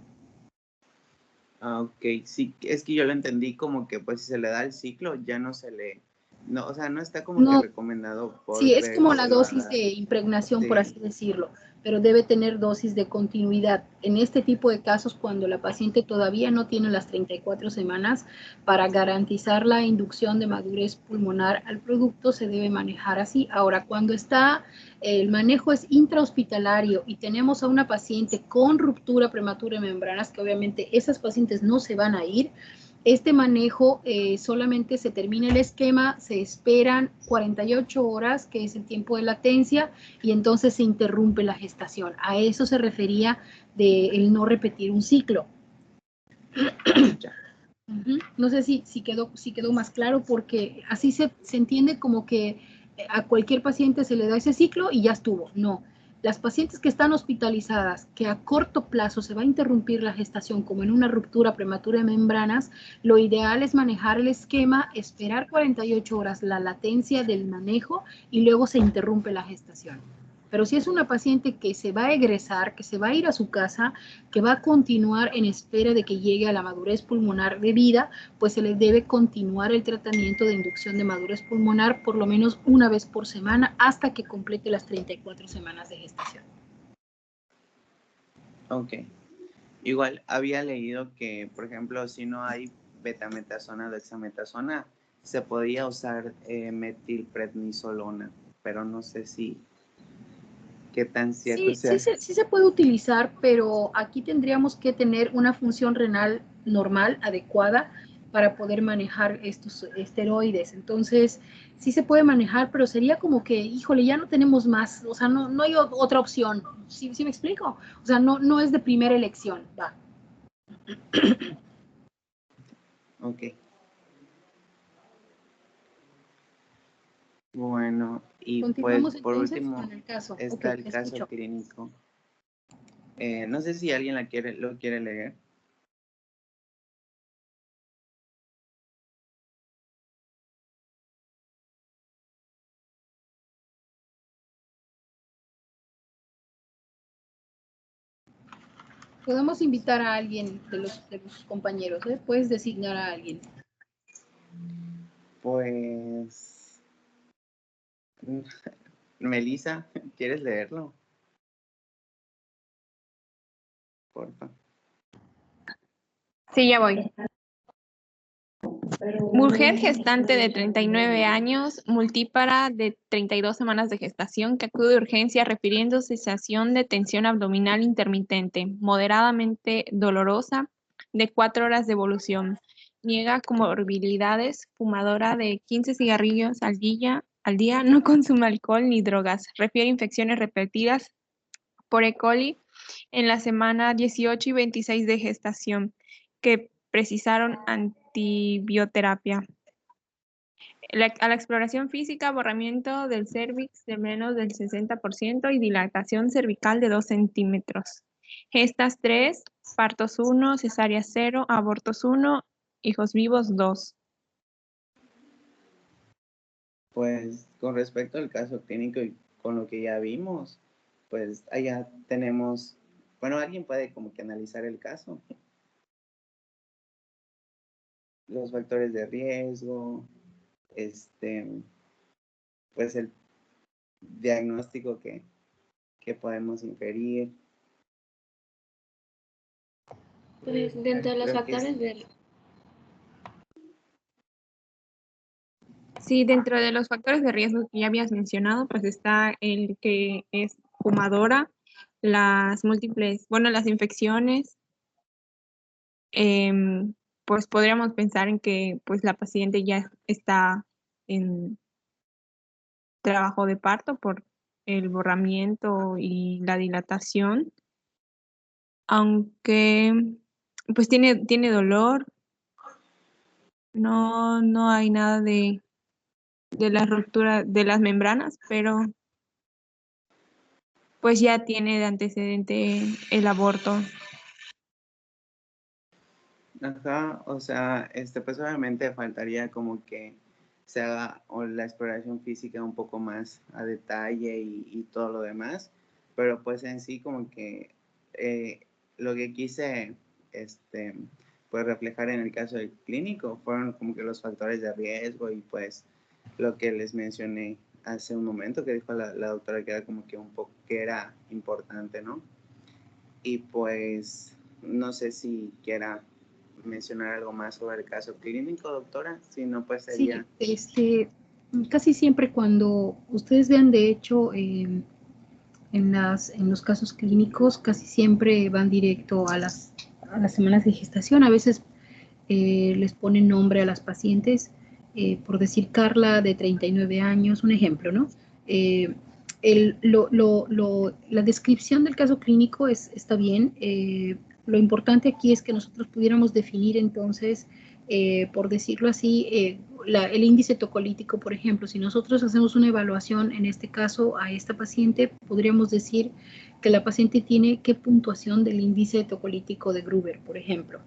Speaker 1: Ah, ok, sí, es que yo lo entendí como que pues si se le da el ciclo ya no se le, no, o sea, no está como que
Speaker 2: No,
Speaker 1: recomendado
Speaker 2: sí, es como la
Speaker 1: volvérselo a
Speaker 2: dosis
Speaker 1: dar.
Speaker 2: de impregnación, por
Speaker 1: Sí,
Speaker 2: así decirlo, pero debe tener dosis de continuidad. En este tipo de casos, cuando la paciente todavía no tiene las 34 semanas, para garantizar la inducción de madurez pulmonar al producto, se debe manejar así. Ahora, cuando está, el manejo es intrahospitalario y tenemos a una paciente con ruptura prematura de membranas, que obviamente esas pacientes no se van a ir, este manejo solamente se termina el esquema, se esperan 48 horas, que es el tiempo de latencia, y entonces se interrumpe la gestación. A eso se refería de el no repetir un ciclo.
Speaker 1: ya.
Speaker 2: No sé si quedó más claro, porque así se entiende como que a cualquier paciente se le da ese ciclo y ya estuvo. No. Las pacientes que están hospitalizadas, que a corto plazo se va a interrumpir la gestación, como en una ruptura prematura de membranas, lo ideal es manejar el esquema, esperar 48 horas la latencia del manejo y luego se interrumpe la gestación. Pero si es una paciente que se va a egresar, que se va a ir a su casa, que va a continuar en espera de que llegue a la madurez pulmonar de vida, pues se le debe continuar el tratamiento de inducción de madurez pulmonar por lo menos una vez por semana hasta que complete las 34 semanas de gestación.
Speaker 1: Ok. Igual había leído que, por ejemplo, si no hay betametasona o dexametasona, se podía usar metilprednisolona, pero no sé si qué tan cierto
Speaker 2: Sí, sí,
Speaker 1: sea.
Speaker 2: sí se puede utilizar, pero aquí tendríamos que tener una función renal normal, adecuada, para poder manejar estos esteroides. Entonces, sí se puede manejar, pero sería como que, híjole, ya no tenemos más, o sea, no hay otra opción. ¿Sí me explico? O sea, no es de primera elección, va.
Speaker 1: Ok. Bueno, y pues
Speaker 2: Continuamos
Speaker 1: por
Speaker 2: entonces
Speaker 1: último
Speaker 2: con el caso. Ok,
Speaker 1: está el caso
Speaker 2: escucho.
Speaker 1: clínico. No sé si alguien lo quiere leer.
Speaker 2: Podemos invitar a alguien de los compañeros, ¿eh? Puedes designar a alguien.
Speaker 1: Pues, Melissa, ¿quieres leerlo? Porfa.
Speaker 3: Sí, ya voy. Mujer gestante de 39 años, multípara de 32 semanas de gestación, que acude de urgencia refiriendo sensación de tensión abdominal intermitente, moderadamente dolorosa, de 4 horas de evolución. Niega comorbilidades, fumadora de 15 cigarrillos al día, no consume alcohol ni drogas. Refiere infecciones repetidas por E. coli en la semana 18 y 26 de gestación, que precisaron antibioterapia. A la exploración física, borramiento del cérvix de menos del 60% y dilatación cervical de 2 centímetros. Gestas 3, partos 1, cesáreas 0, abortos 1, hijos vivos 2.
Speaker 1: Pues con respecto al caso clínico y con lo que ya vimos, pues allá tenemos, bueno, alguien puede como que analizar el caso, los factores de riesgo, este, pues el diagnóstico que podemos inferir.
Speaker 4: Pues dentro de los
Speaker 1: Creo que es,
Speaker 4: factores de...
Speaker 3: Sí, dentro de los factores de riesgo que ya habías mencionado, pues está el que es fumadora, las múltiples, bueno, las infecciones, pues podríamos pensar en que pues la paciente ya está en trabajo de parto por el borramiento y la dilatación, aunque pues tiene dolor No hay nada de la ruptura de las membranas, pero pues ya tiene de antecedente el aborto.
Speaker 1: Ajá, o sea, pues obviamente faltaría como que se haga la exploración física un poco más a detalle y todo lo demás, pero pues en sí como que lo que quise pues reflejar en el caso del clínico fueron como que los factores de riesgo y pues lo que les mencioné hace un momento que dijo la doctora que era como que un poco que era importante, ¿no? Y pues no sé si quiera mencionar algo más sobre el caso clínico, doctora. Si no, pues sería...
Speaker 2: Sí, casi siempre cuando ustedes vean, de hecho, en los casos clínicos, casi siempre van directo a las semanas de gestación. A veces les ponen nombre a las pacientes, por decir Carla de 39 años, un ejemplo, ¿no? Eh, la descripción del caso clínico está bien. Lo importante aquí es que nosotros pudiéramos definir entonces, por decirlo así, el índice tocolítico, por ejemplo. Si nosotros hacemos una evaluación, en este caso a esta paciente, podríamos decir que la paciente tiene qué puntuación del índice tocolítico de Gruber, por ejemplo.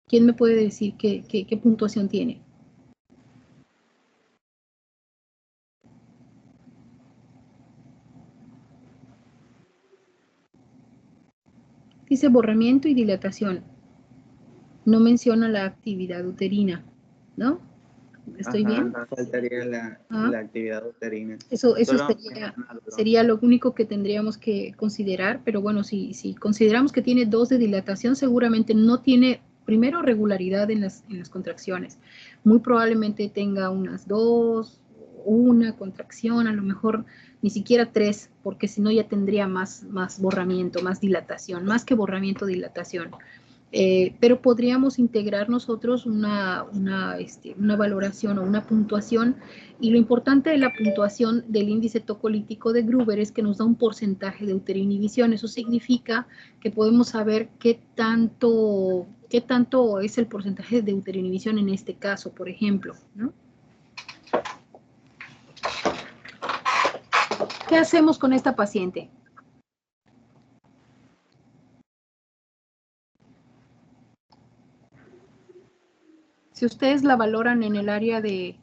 Speaker 2: ¿Quién me puede decir qué puntuación tiene? Dice borramiento y dilatación. No menciona la actividad uterina, ¿no? ¿Estoy bien?
Speaker 1: Faltaría la actividad uterina.
Speaker 2: Eso sería lo único que tendríamos que considerar, pero bueno, si consideramos que tiene 2 de dilatación, seguramente no tiene, primero, regularidad en las contracciones. Muy probablemente tenga unas 2, una contracción, a lo mejor ni siquiera 3, porque si no ya tendría más borramiento, más dilatación, más que borramiento, dilatación. Pero podríamos integrar nosotros una valoración o una puntuación, y lo importante de la puntuación del índice tocolítico de Gruber es que nos da un porcentaje de uteroinhibición. Eso significa que podemos saber qué tanto es el porcentaje de uteroinhibición en este caso, por ejemplo, ¿no? ¿Qué hacemos con esta paciente? Si ustedes la valoran en el área de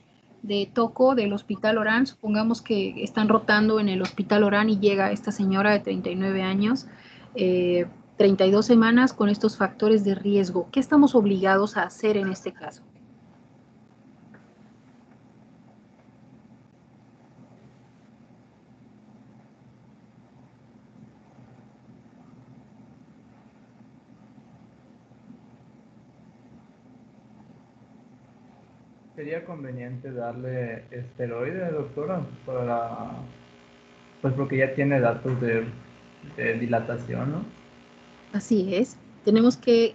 Speaker 2: toco del Hospital Orán, supongamos que están rotando en el Hospital Orán y llega esta señora de 39 años, 32 semanas con estos factores de riesgo. ¿Qué estamos obligados a hacer en este caso?
Speaker 5: ¿Sería conveniente darle esteroides, doctora, pues porque ya tiene datos de dilatación, ¿no?
Speaker 2: Así es. Tenemos que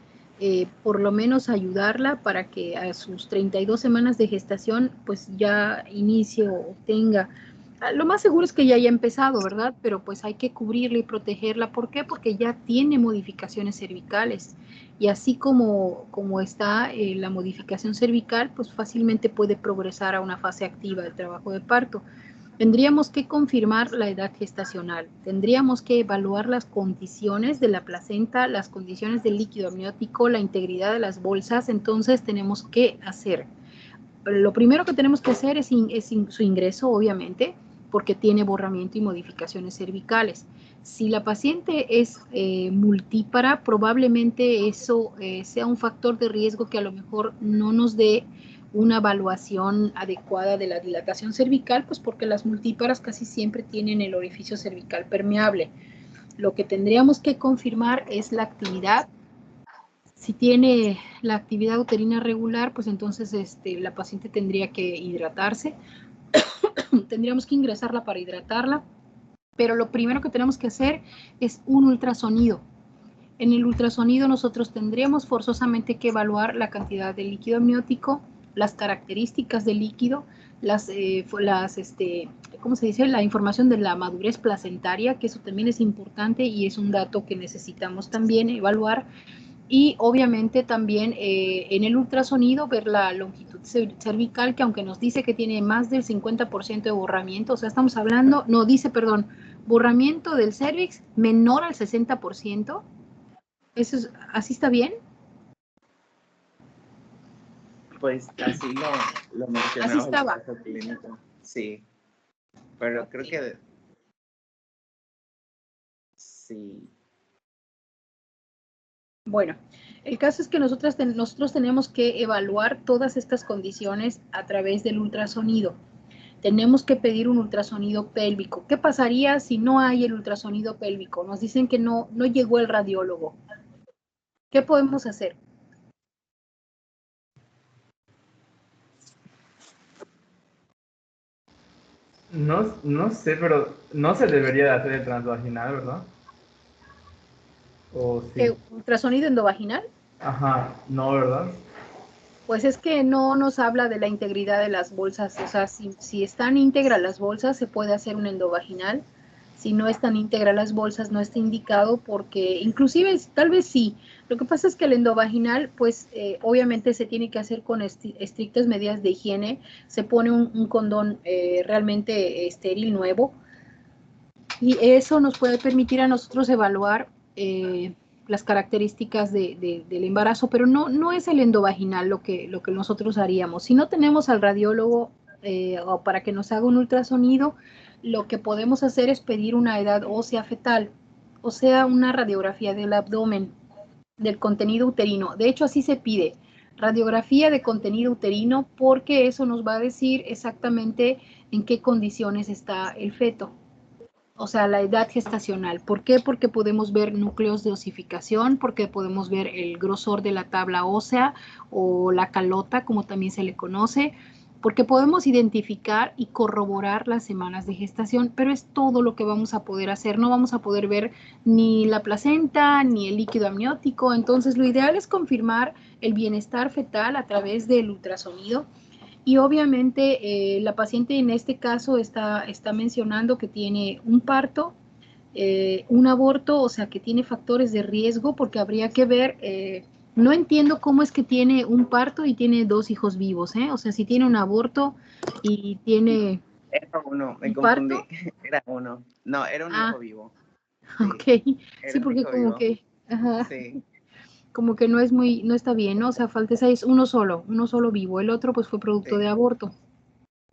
Speaker 2: por lo menos ayudarla para que a sus 32 semanas de gestación pues ya inicie o tenga. Lo más seguro es que ya haya empezado, ¿verdad? Pero pues hay que cubrirla y protegerla. ¿Por qué? Porque ya tiene modificaciones cervicales. Y así como está la modificación cervical, pues fácilmente puede progresar a una fase activa del trabajo de parto. Tendríamos que confirmar la edad gestacional, tendríamos que evaluar las condiciones de la placenta, las condiciones del líquido amniótico, la integridad de las bolsas. Entonces tenemos que hacer, lo primero que tenemos que hacer es su ingreso, obviamente, porque tiene borramiento y modificaciones cervicales. Si la paciente es multípara, probablemente eso sea un factor de riesgo que a lo mejor no nos dé una evaluación adecuada de la dilatación cervical, pues porque las multíparas casi siempre tienen el orificio cervical permeable. Lo que tendríamos que confirmar es la actividad. Si tiene la actividad uterina regular, pues entonces la paciente tendría que hidratarse. Tendríamos que ingresarla para hidratarla, pero lo primero que tenemos que hacer es un ultrasonido. En el ultrasonido nosotros tendríamos forzosamente que evaluar la cantidad de líquido amniótico, las características del líquido, ¿cómo se dice? La información de la madurez placentaria, que eso también es importante y es un dato que necesitamos también evaluar. Y obviamente también en el ultrasonido ver la longitud cervical, que aunque nos dice que tiene más del 50% de borramiento, o sea, estamos hablando, no, dice, perdón, borramiento del cervix menor al 60%. Eso es, ¿así está bien?
Speaker 1: Pues así lo
Speaker 2: Así
Speaker 1: mencionaba el
Speaker 2: estaba.
Speaker 1: caso clínico. Sí, pero creo que sí.
Speaker 2: Bueno, el caso es que nosotros tenemos que evaluar todas estas condiciones a través del ultrasonido. Tenemos que pedir un ultrasonido pélvico. ¿Qué pasaría si no hay el ultrasonido pélvico? Nos dicen que no llegó el radiólogo. ¿Qué podemos hacer?
Speaker 5: No sé, pero no se debería de hacer el transvaginal, ¿verdad? ¿O sí?
Speaker 2: ¿Ultrasonido endovaginal?
Speaker 5: Ajá, no, ¿verdad?
Speaker 2: Pues es que no nos habla de la integridad de las bolsas. O sea, si están íntegras las bolsas, se puede hacer un endovaginal. Si no están íntegras las bolsas, no está indicado porque, inclusive, tal vez sí. Lo que pasa es que el endovaginal, pues, obviamente se tiene que hacer con estrictas medidas de higiene. Se pone un condón realmente estéril, nuevo. Y eso nos puede permitir a nosotros evaluar las características del embarazo, pero no es el endovaginal lo que nosotros haríamos. Si no tenemos al radiólogo o para que nos haga un ultrasonido, lo que podemos hacer es pedir una edad ósea fetal, o sea, una radiografía del abdomen, del contenido uterino. De hecho, así se pide, radiografía de contenido uterino, porque eso nos va a decir exactamente en qué condiciones está el feto. O sea, la edad gestacional. ¿Por qué? Porque podemos ver núcleos de osificación, porque podemos ver el grosor de la tabla ósea o la calota, como también se le conoce, porque podemos identificar y corroborar las semanas de gestación, pero es todo lo que vamos a poder hacer. No vamos a poder ver ni la placenta ni el líquido amniótico. Entonces, lo ideal es confirmar el bienestar fetal a través del ultrasonido. Y obviamente la paciente en este caso está mencionando que tiene un parto, un aborto, o sea que tiene factores de riesgo porque habría que ver, no entiendo cómo es que tiene un parto y tiene 2 hijos vivos, o sea, si tiene un aborto y tiene
Speaker 1: Era uno, me
Speaker 2: un
Speaker 1: confundí.
Speaker 2: parto.
Speaker 1: Era uno. No, era un hijo
Speaker 2: Ah,
Speaker 1: vivo.
Speaker 2: ok,
Speaker 1: Sí,
Speaker 2: sí,
Speaker 1: era un
Speaker 2: porque
Speaker 1: hijo
Speaker 2: como
Speaker 1: vivo.
Speaker 2: que, ajá,
Speaker 1: Sí,
Speaker 2: como que no está bien, ¿no? O sea, falta esa es uno solo vivo, el otro pues fue producto de
Speaker 1: sí.
Speaker 2: aborto.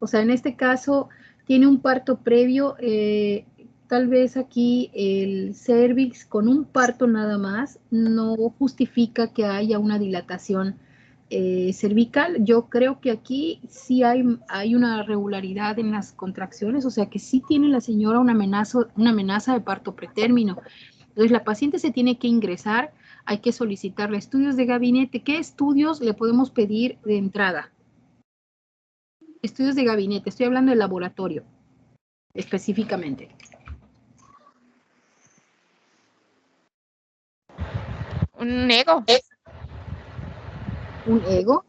Speaker 2: O sea, en este caso tiene un parto previo, tal vez aquí el cervix con un parto nada más no justifica que haya una dilatación cervical. Yo creo que aquí sí hay una regularidad en las contracciones, o sea que sí tiene la señora una amenaza de parto pretérmino. Entonces la paciente se tiene que ingresar, hay que solicitarle estudios de gabinete. ¿Qué estudios le podemos pedir de entrada? Estudios de gabinete, estoy hablando del laboratorio, específicamente.
Speaker 3: Un ego.
Speaker 2: Un ego,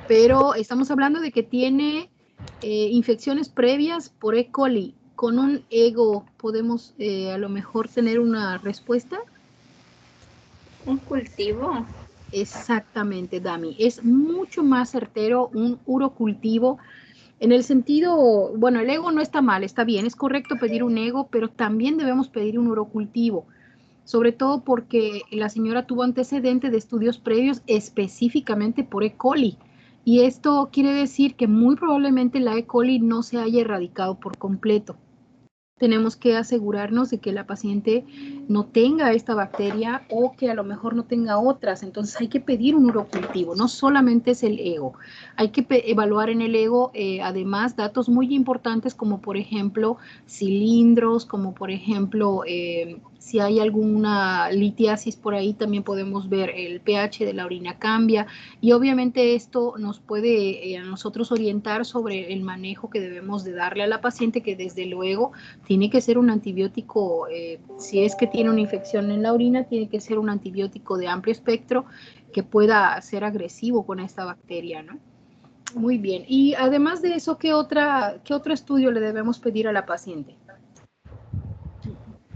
Speaker 2: pero estamos hablando de que tiene infecciones previas por E. coli. Con un ego podemos a lo mejor tener una respuesta.
Speaker 4: Un cultivo.
Speaker 2: Exactamente, Dami. Es mucho más certero un urocultivo. En el sentido, bueno, el ego no está mal, está bien, es correcto pedir un ego, pero también debemos pedir un urocultivo, sobre todo porque la señora tuvo antecedente de estudios previos específicamente por E. coli. Y esto quiere decir que muy probablemente la E. coli no se haya erradicado por completo. Tenemos que asegurarnos de que la paciente no tenga esta bacteria o que a lo mejor no tenga otras. Entonces hay que pedir un urocultivo, no solamente es el ego. Hay que evaluar en el ego además datos muy importantes como por ejemplo cilindros, como por ejemplo si hay alguna litiasis por ahí, también podemos ver el pH de la orina cambia y obviamente esto nos puede a nosotros orientar sobre el manejo que debemos de darle a la paciente, que desde luego tiene que ser un antibiótico, si es que tiene una infección en la orina, tiene que ser un antibiótico de amplio espectro que pueda ser agresivo con esta bacteria, ¿no? Muy bien. Y además de eso, ¿qué otro estudio le debemos pedir a la paciente?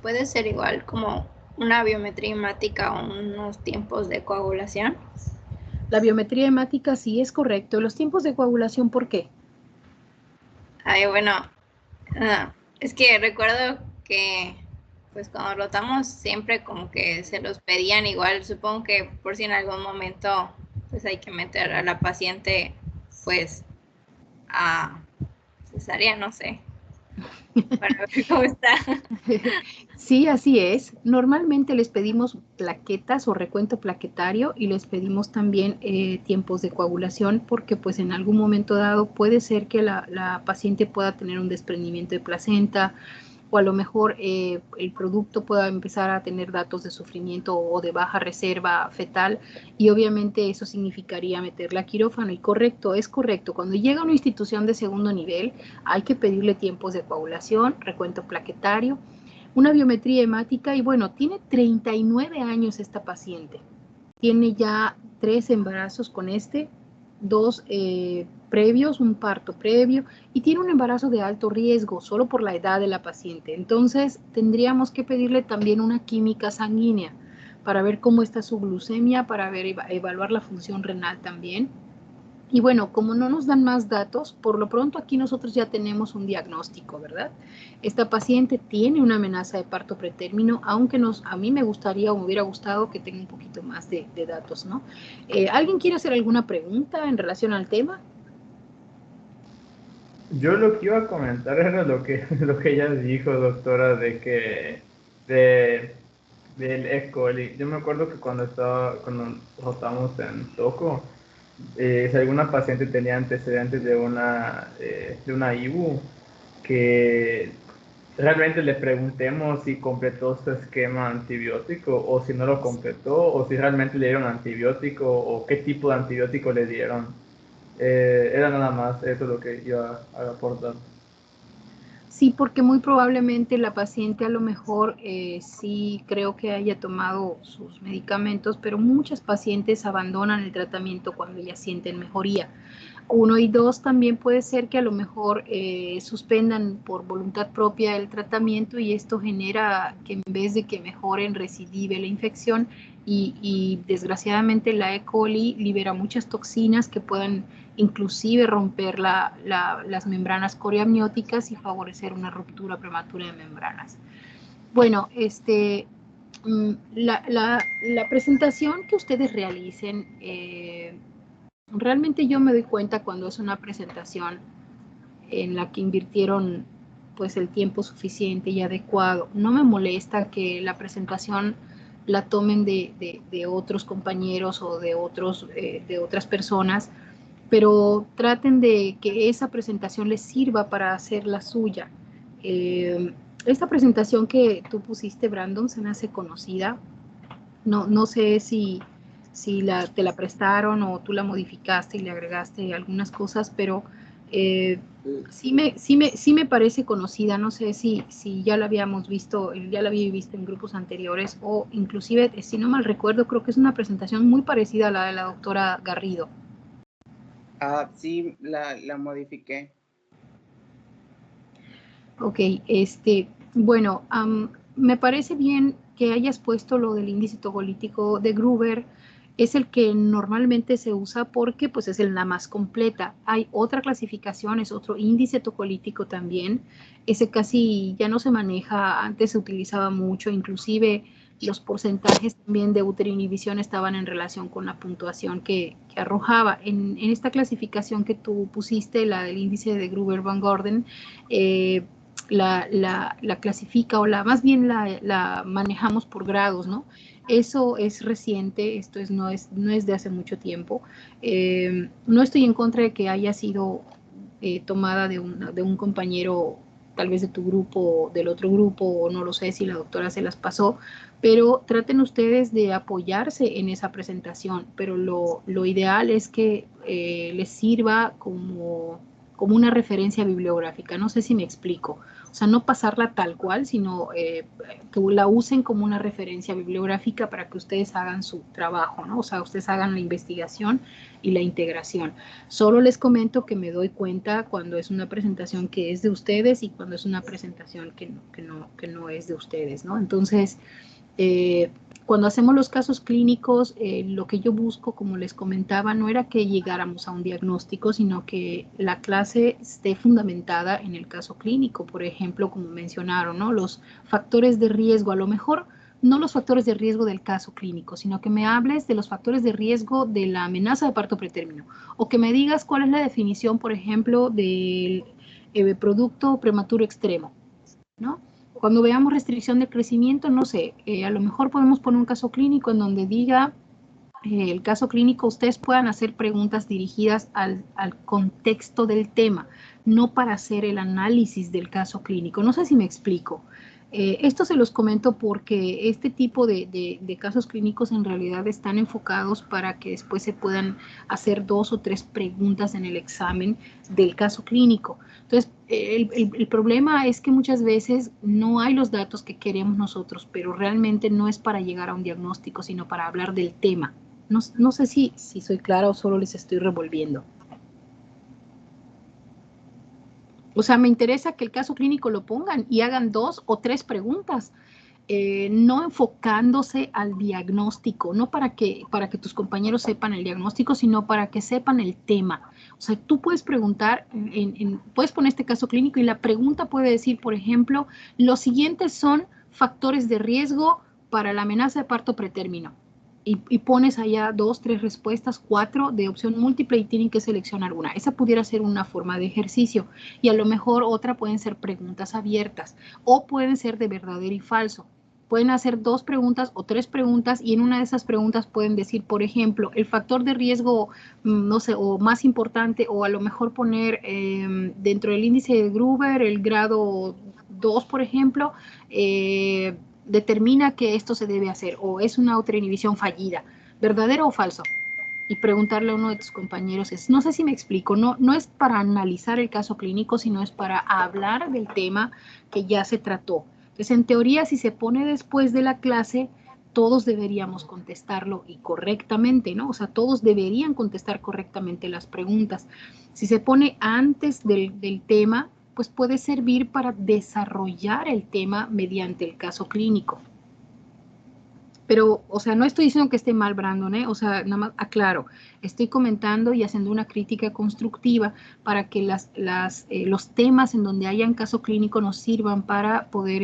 Speaker 4: Puede ser igual como una biometría hemática o unos tiempos de coagulación.
Speaker 2: La biometría hemática sí es correcto. Los tiempos de coagulación, ¿por qué?
Speaker 4: Ay, bueno, es que recuerdo que pues cuando rotamos siempre como que se los pedían igual, supongo que por si en algún momento pues hay que meter a la paciente pues a cesárea, no sé, para ver cómo está.
Speaker 2: Sí, así es. Normalmente les pedimos plaquetas o recuento plaquetario y les pedimos también tiempos de coagulación porque pues en algún momento dado puede ser que la paciente pueda tener un desprendimiento de placenta o a lo mejor el producto pueda empezar a tener datos de sufrimiento o de baja reserva fetal y obviamente eso significaría meterla a quirófano. Y correcto, es correcto. Cuando llega a una institución de segundo nivel hay que pedirle tiempos de coagulación, recuento plaquetario, una biometría hemática y bueno, tiene 39 años esta paciente. Tiene ya 3 embarazos con 2 previos, un parto previo y tiene un embarazo de alto riesgo solo por la edad de la paciente. Entonces tendríamos que pedirle también una química sanguínea para ver cómo está su glucemia, para ver, evaluar la función renal también. Y bueno, como no nos dan más datos, por lo pronto aquí nosotros ya tenemos un diagnóstico, ¿verdad? Esta paciente tiene una amenaza de parto pretérmino, aunque a mí me gustaría o me hubiera gustado que tenga un poquito más de datos, ¿no? ¿Alguien quiere hacer alguna pregunta en relación al tema?
Speaker 5: Yo lo que iba a comentar era lo que ella dijo, doctora, de que del E. coli. Yo me acuerdo que cuando rotamos en Toco, si alguna paciente tenía antecedentes de una IBU, que realmente le preguntemos si completó su esquema antibiótico o si no lo completó o si realmente le dieron antibiótico o qué tipo de antibiótico le dieron. Era nada más eso lo que iba a aportar.
Speaker 2: Sí, porque muy probablemente la paciente a lo mejor sí creo que haya tomado sus medicamentos, pero muchas pacientes abandonan el tratamiento cuando ya sienten mejoría. 1 y 2 también puede ser que a lo mejor suspendan por voluntad propia el tratamiento y esto genera que en vez de que mejoren recidive la infección y desgraciadamente la E. coli libera muchas toxinas que pueden inclusive romper las membranas coreamnióticas y favorecer una ruptura prematura de membranas. Bueno, la presentación que ustedes realicen, realmente yo me doy cuenta cuando es una presentación en la que invirtieron pues el tiempo suficiente y adecuado. No me molesta que la presentación la tomen de otros compañeros o de otras personas, pero traten de que esa presentación les sirva para hacer la suya. Esta presentación que tú pusiste, Brandon, se me hace conocida. No sé si te la prestaron o tú la modificaste y le agregaste algunas cosas, pero sí me parece conocida. No sé si ya la habíamos visto, ya la había visto en grupos anteriores o inclusive, si no mal recuerdo, creo que es una presentación muy parecida a la de la doctora Garrido.
Speaker 1: Sí, la modifiqué.
Speaker 2: Ok, bueno, me parece bien que hayas puesto lo del índice togolítico de Gruber, es el que normalmente se usa porque pues es la más completa. Hay otra clasificación, es otro índice togolítico también, ese casi ya no se maneja, antes se utilizaba mucho, inclusive los porcentajes también de uteroinhibición estaban en relación con la puntuación que arrojaba. En esta clasificación que tú pusiste, la del índice de Gruber-Van Gordon, la clasifica o más bien la manejamos por grados, ¿no? Eso es reciente, no es de hace mucho tiempo. No estoy en contra de que haya sido tomada de un compañero, tal vez de tu grupo o del otro grupo, o no lo sé si la doctora se las pasó, pero traten ustedes de apoyarse en esa presentación, pero lo ideal es que les sirva como una referencia bibliográfica. No sé si me explico. O sea, no pasarla tal cual, sino que la usen como una referencia bibliográfica para que ustedes hagan su trabajo, ¿no? O sea, ustedes hagan la investigación y la integración. Solo les comento que me doy cuenta cuando es una presentación que es de ustedes y cuando es una presentación que no es de ustedes, ¿no? Entonces, Cuando hacemos los casos clínicos, lo que yo busco, como les comentaba, no era que llegáramos a un diagnóstico, sino que la clase esté fundamentada en el caso clínico. Por ejemplo, como mencionaron, ¿no? Los factores de riesgo, a lo mejor no los factores de riesgo del caso clínico, sino que me hables de los factores de riesgo de la amenaza de parto pretérmino, o que me digas cuál es la definición, por ejemplo, del producto prematuro extremo, ¿no? Cuando veamos restricción de crecimiento, no sé, a lo mejor podemos poner un caso clínico en donde diga, el caso clínico, ustedes puedan hacer preguntas dirigidas al contexto del tema, no para hacer el análisis del caso clínico. No sé si me explico. Esto se los comento porque este tipo de casos clínicos en realidad están enfocados para que después se puedan hacer 2 o 3 preguntas en el examen del caso clínico. Entonces, el problema es que muchas veces no hay los datos que queremos nosotros, pero realmente no es para llegar a un diagnóstico, sino para hablar del tema. No sé si soy clara o solo les estoy revolviendo. O sea, me interesa que el caso clínico lo pongan y hagan 2 o 3 preguntas, no enfocándose al diagnóstico, no para que tus compañeros sepan el diagnóstico, sino para que sepan el tema. O sea, tú puedes preguntar, puedes poner este caso clínico y la pregunta puede decir, por ejemplo, los siguientes son factores de riesgo para la amenaza de parto pretérmino. Y pones allá 2, 3 respuestas, 4 de opción múltiple y tienen que seleccionar una. Esa pudiera ser una forma de ejercicio y a lo mejor otra pueden ser preguntas abiertas o pueden ser de verdadero y falso. Pueden hacer 2 preguntas o 3 preguntas y en una de esas preguntas pueden decir, por ejemplo, el factor de riesgo, no sé, o más importante, o a lo mejor poner dentro del índice de Gruber el grado 2, por ejemplo, determina que esto se debe hacer o es una autoinhibición fallida, ¿verdadero o falso? Y preguntarle a uno de tus compañeros no sé si me explico, no es para analizar el caso clínico, sino es para hablar del tema que ya se trató. Entonces, en teoría, si se pone después de la clase, todos deberíamos contestarlo y correctamente, ¿no? O sea, todos deberían contestar correctamente las preguntas. Si se pone antes del tema, pues puede servir para desarrollar el tema mediante el caso clínico. Pero, o sea, no estoy diciendo que esté mal, Brandon, ¿eh? O sea, nada más aclaro, estoy comentando y haciendo una crítica constructiva para que los temas en donde hayan caso clínico nos sirvan para poder,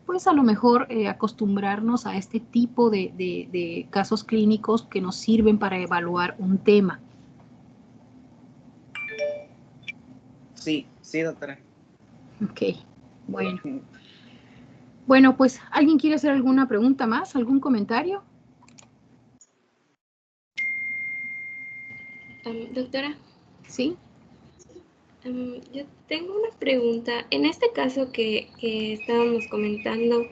Speaker 2: pues a lo mejor acostumbrarnos a este tipo de casos clínicos que nos sirven para evaluar un tema.
Speaker 1: Sí, doctora.
Speaker 2: Ok, bueno. Bueno, pues, ¿alguien quiere hacer alguna pregunta más? ¿Algún comentario?
Speaker 6: Doctora.
Speaker 2: Sí.
Speaker 6: Yo tengo una pregunta. En este caso que estábamos comentando,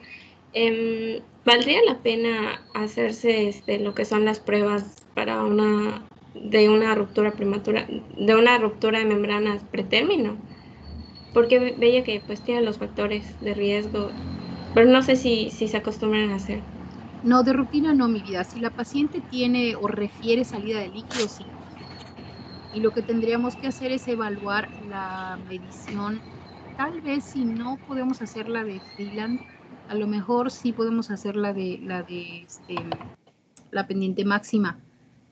Speaker 6: ¿valdría la pena hacerse lo que son las pruebas para una ruptura prematura, de una ruptura de membranas pretérmino? Porque veía que pues tiene los factores de riesgo, pero no sé si se acostumbran a hacer.
Speaker 2: No, de rutina no, mi vida. Si la paciente tiene o refiere salida de líquido, sí. Y lo que tendríamos que hacer es evaluar la medición. Tal vez si no podemos hacer la de Freeland, a lo mejor sí podemos hacer la pendiente máxima.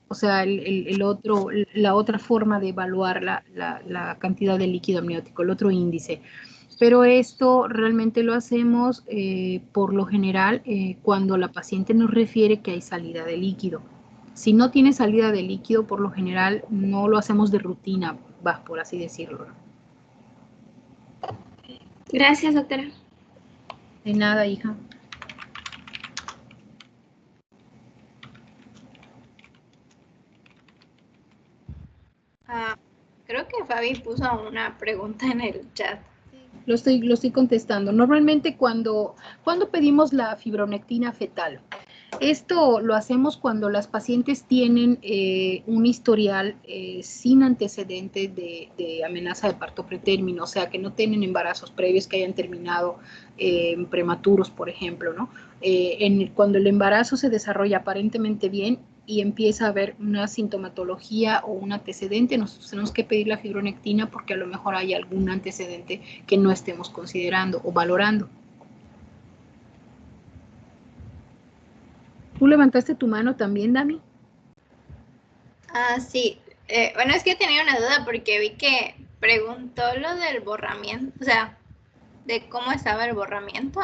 Speaker 2: O sea, la otra forma de evaluar la cantidad de líquido amniótico, el otro índice. Pero esto realmente lo hacemos por lo general cuando la paciente nos refiere que hay salida de líquido. Si no tiene salida de líquido, por lo general no lo hacemos de rutina, por así decirlo.
Speaker 6: Gracias, doctora.
Speaker 2: De nada, hija.
Speaker 4: Creo que Fabi puso una pregunta en el chat.
Speaker 2: Lo estoy contestando. Normalmente cuando pedimos la fibronectina fetal, esto lo hacemos cuando las pacientes tienen un historial sin antecedentes de amenaza de parto pretérmino, o sea, que no tienen embarazos previos que hayan terminado prematuros, por ejemplo, ¿no? Cuando el embarazo se desarrolla aparentemente bien y empieza a haber una sintomatología o un antecedente, nosotros tenemos que pedir la fibronectina porque a lo mejor hay algún antecedente que no estemos considerando o valorando. ¿Tú levantaste tu mano también, Dami?
Speaker 4: Ah, sí. Bueno, es que tenía una duda porque vi que preguntó lo del borramiento, o sea, de cómo estaba el borramiento.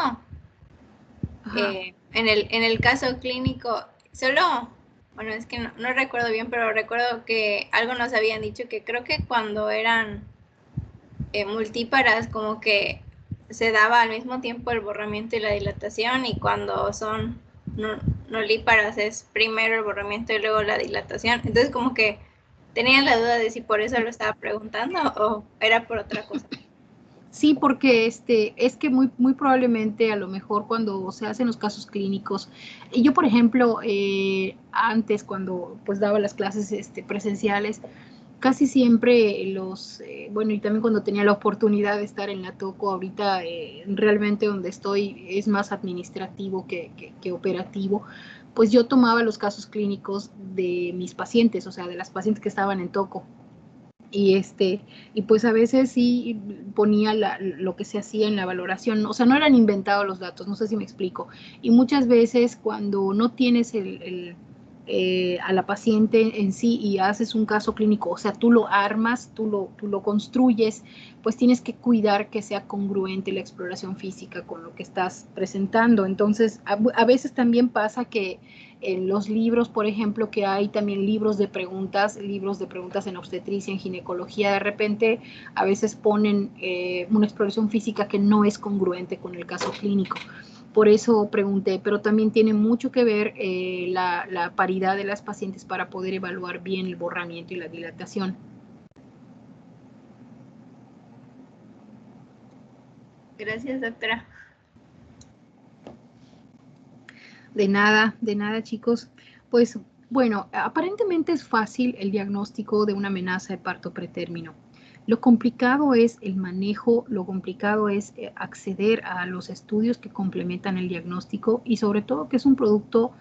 Speaker 4: En el caso clínico, solo, bueno, es que no recuerdo bien, pero recuerdo que algo nos habían dicho que creo que cuando eran multíparas, como que se daba al mismo tiempo el borramiento y la dilatación, y cuando son nulíparas es primero el borramiento y luego la dilatación. Entonces como que tenía la duda de si por eso lo estaba preguntando o era por otra cosa.
Speaker 2: Sí, porque es que muy probablemente a lo mejor cuando se hacen los casos clínicos, y yo por ejemplo, antes cuando pues daba las clases presenciales, casi siempre bueno, y también cuando tenía la oportunidad de estar en la Toco, ahorita realmente donde estoy es más administrativo que operativo, pues yo tomaba los casos clínicos de mis pacientes, o sea, de las pacientes que estaban en Toco. Y pues a veces sí ponía lo que se hacía en la valoración, o sea, no eran inventados los datos, no sé si me explico. Y muchas veces cuando no tienes a la paciente en sí y haces un caso clínico, o sea, tú lo armas, tú lo construyes, pues tienes que cuidar que sea congruente la exploración física con lo que estás presentando. Entonces, a veces también pasa que en los libros, por ejemplo, que hay también libros de preguntas en obstetricia, en ginecología, de repente a veces ponen una exploración física que no es congruente con el caso clínico. Por eso pregunté, pero también tiene mucho que ver la paridad de las pacientes para poder evaluar bien el borramiento y la dilatación.
Speaker 4: Gracias, doctora.
Speaker 2: De nada, chicos. Pues bueno, aparentemente es fácil el diagnóstico de una amenaza de parto pretérmino. Lo complicado es el manejo, lo complicado es acceder a los estudios que complementan el diagnóstico y sobre todo que es un producto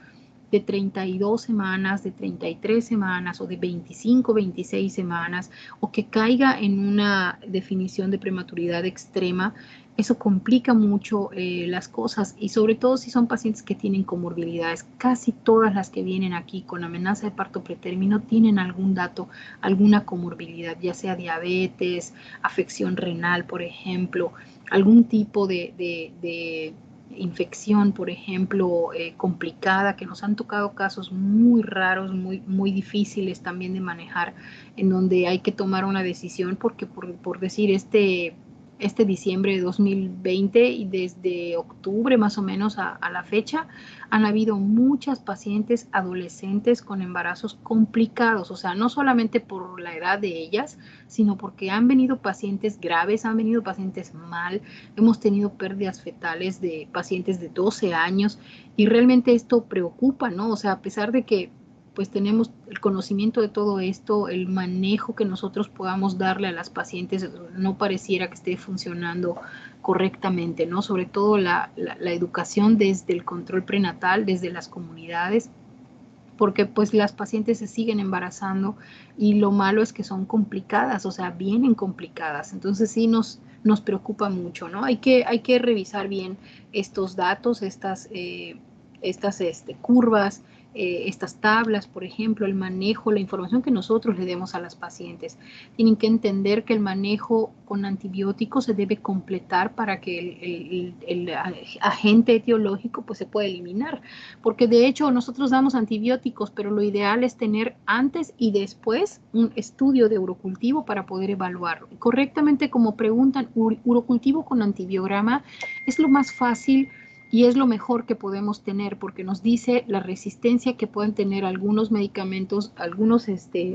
Speaker 2: de 32 semanas, de 33 semanas o de 25, 26 semanas o que caiga en una definición de prematuridad extrema. Eso complica mucho las cosas y sobre todo si son pacientes que tienen comorbilidades. Casi todas las que vienen aquí con amenaza de parto pretérmino tienen algún dato, alguna comorbilidad, ya sea diabetes, afección renal, por ejemplo, algún tipo de infección, por ejemplo, complicada, que nos han tocado casos muy raros, muy difíciles también de manejar, en donde hay que tomar una decisión porque por decir este diciembre de 2020 y desde octubre más o menos a la fecha, han habido muchas pacientes adolescentes con embarazos complicados, o sea, no solamente por la edad de ellas, sino porque han venido pacientes graves, han venido pacientes mal, hemos tenido pérdidas fetales de pacientes de 12 años y realmente esto preocupa, ¿no? O sea, a pesar de que pues tenemos el conocimiento de todo esto, el manejo que nosotros podamos darle a las pacientes no pareciera que esté funcionando correctamente, ¿no? Sobre todo la educación desde el control prenatal, desde las comunidades, porque pues las pacientes se siguen embarazando y lo malo es que son complicadas, o sea, vienen complicadas. Entonces sí nos preocupa mucho, ¿no? Hay que revisar bien estos datos, estas curvas, estas tablas, por ejemplo, el manejo, la información que nosotros le demos a las pacientes. Tienen que entender que el manejo con antibióticos se debe completar para que el agente etiológico pues se pueda eliminar, porque de hecho nosotros damos antibióticos, pero lo ideal es tener antes y después un estudio de urocultivo para poder evaluarlo. Correctamente, como preguntan, urocultivo con antibiograma es lo más fácil y es lo mejor que podemos tener porque nos dice la resistencia que pueden tener algunos medicamentos, algunos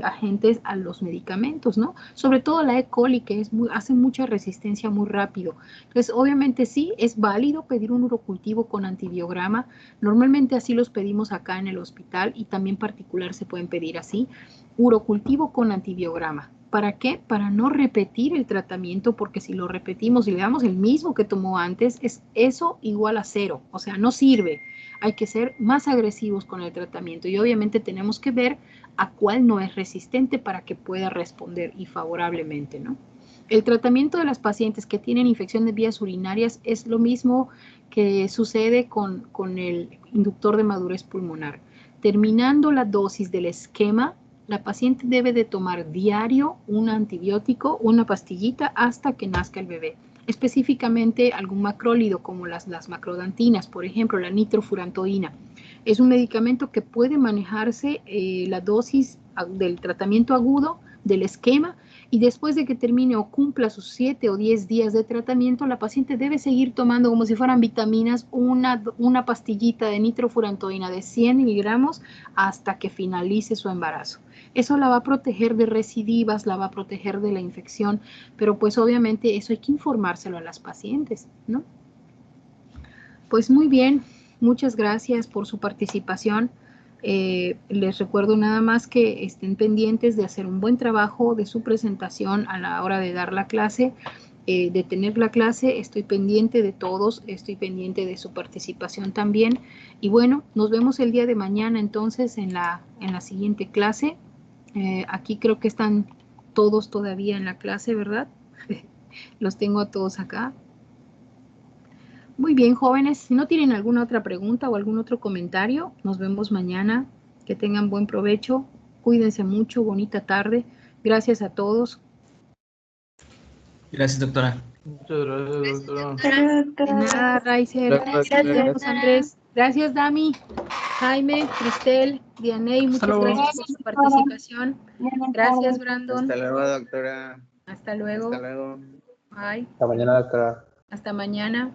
Speaker 2: agentes a los medicamentos, ¿no? Sobre todo la E. coli, que hace mucha resistencia muy rápido. Entonces, obviamente sí, es válido pedir un urocultivo con antibiograma. Normalmente así los pedimos acá en el hospital y también particular se pueden pedir así. Urocultivo con antibiograma. ¿Para qué? Para no repetir el tratamiento, porque si lo repetimos y le damos el mismo que tomó antes, es eso igual a 0, o sea, no sirve. Hay que ser más agresivos con el tratamiento y obviamente tenemos que ver a cuál no es resistente para que pueda responder y favorablemente, ¿no? El tratamiento de las pacientes que tienen infección de vías urinarias es lo mismo que sucede con el inductor de madurez pulmonar. Terminando la dosis del esquema, la paciente debe de tomar diario un antibiótico, una pastillita hasta que nazca el bebé. Específicamente algún macrólido como las macrodantinas, por ejemplo, la nitrofurantoína. Es un medicamento que puede manejarse la dosis del tratamiento agudo del esquema, y después de que termine o cumpla sus 7 o 10 días de tratamiento, la paciente debe seguir tomando como si fueran vitaminas una pastillita de nitrofurantoína de 100 miligramos hasta que finalice su embarazo. Eso la va a proteger de recidivas, la va a proteger de la infección, pero pues obviamente eso hay que informárselo a las pacientes, ¿no? Pues muy bien, muchas gracias por su participación. Les recuerdo nada más que estén pendientes de hacer un buen trabajo de su presentación a la hora de dar la clase, de tener la clase. Estoy pendiente de todos, estoy pendiente de su participación también. Y bueno, nos vemos el día de mañana entonces en la siguiente clase. Aquí creo que están todos todavía en la clase, ¿verdad? Los tengo a todos acá. Muy bien, jóvenes, si no tienen alguna otra pregunta o algún otro comentario, nos vemos mañana. Que tengan buen provecho, cuídense mucho, bonita tarde. Gracias a todos.
Speaker 7: Gracias, doctora.
Speaker 5: Muchas gracias, doctora.
Speaker 2: De nada, Raizer.
Speaker 5: Gracias.
Speaker 2: Nos vemos, Andrés. Gracias, Dami, Jaime, Cristel, Dianey, muchas gracias por su participación. Gracias, Brandon.
Speaker 1: Hasta luego, doctora.
Speaker 2: Hasta luego.
Speaker 1: Hasta luego.
Speaker 2: Bye.
Speaker 5: Hasta mañana, doctora.
Speaker 2: Hasta mañana.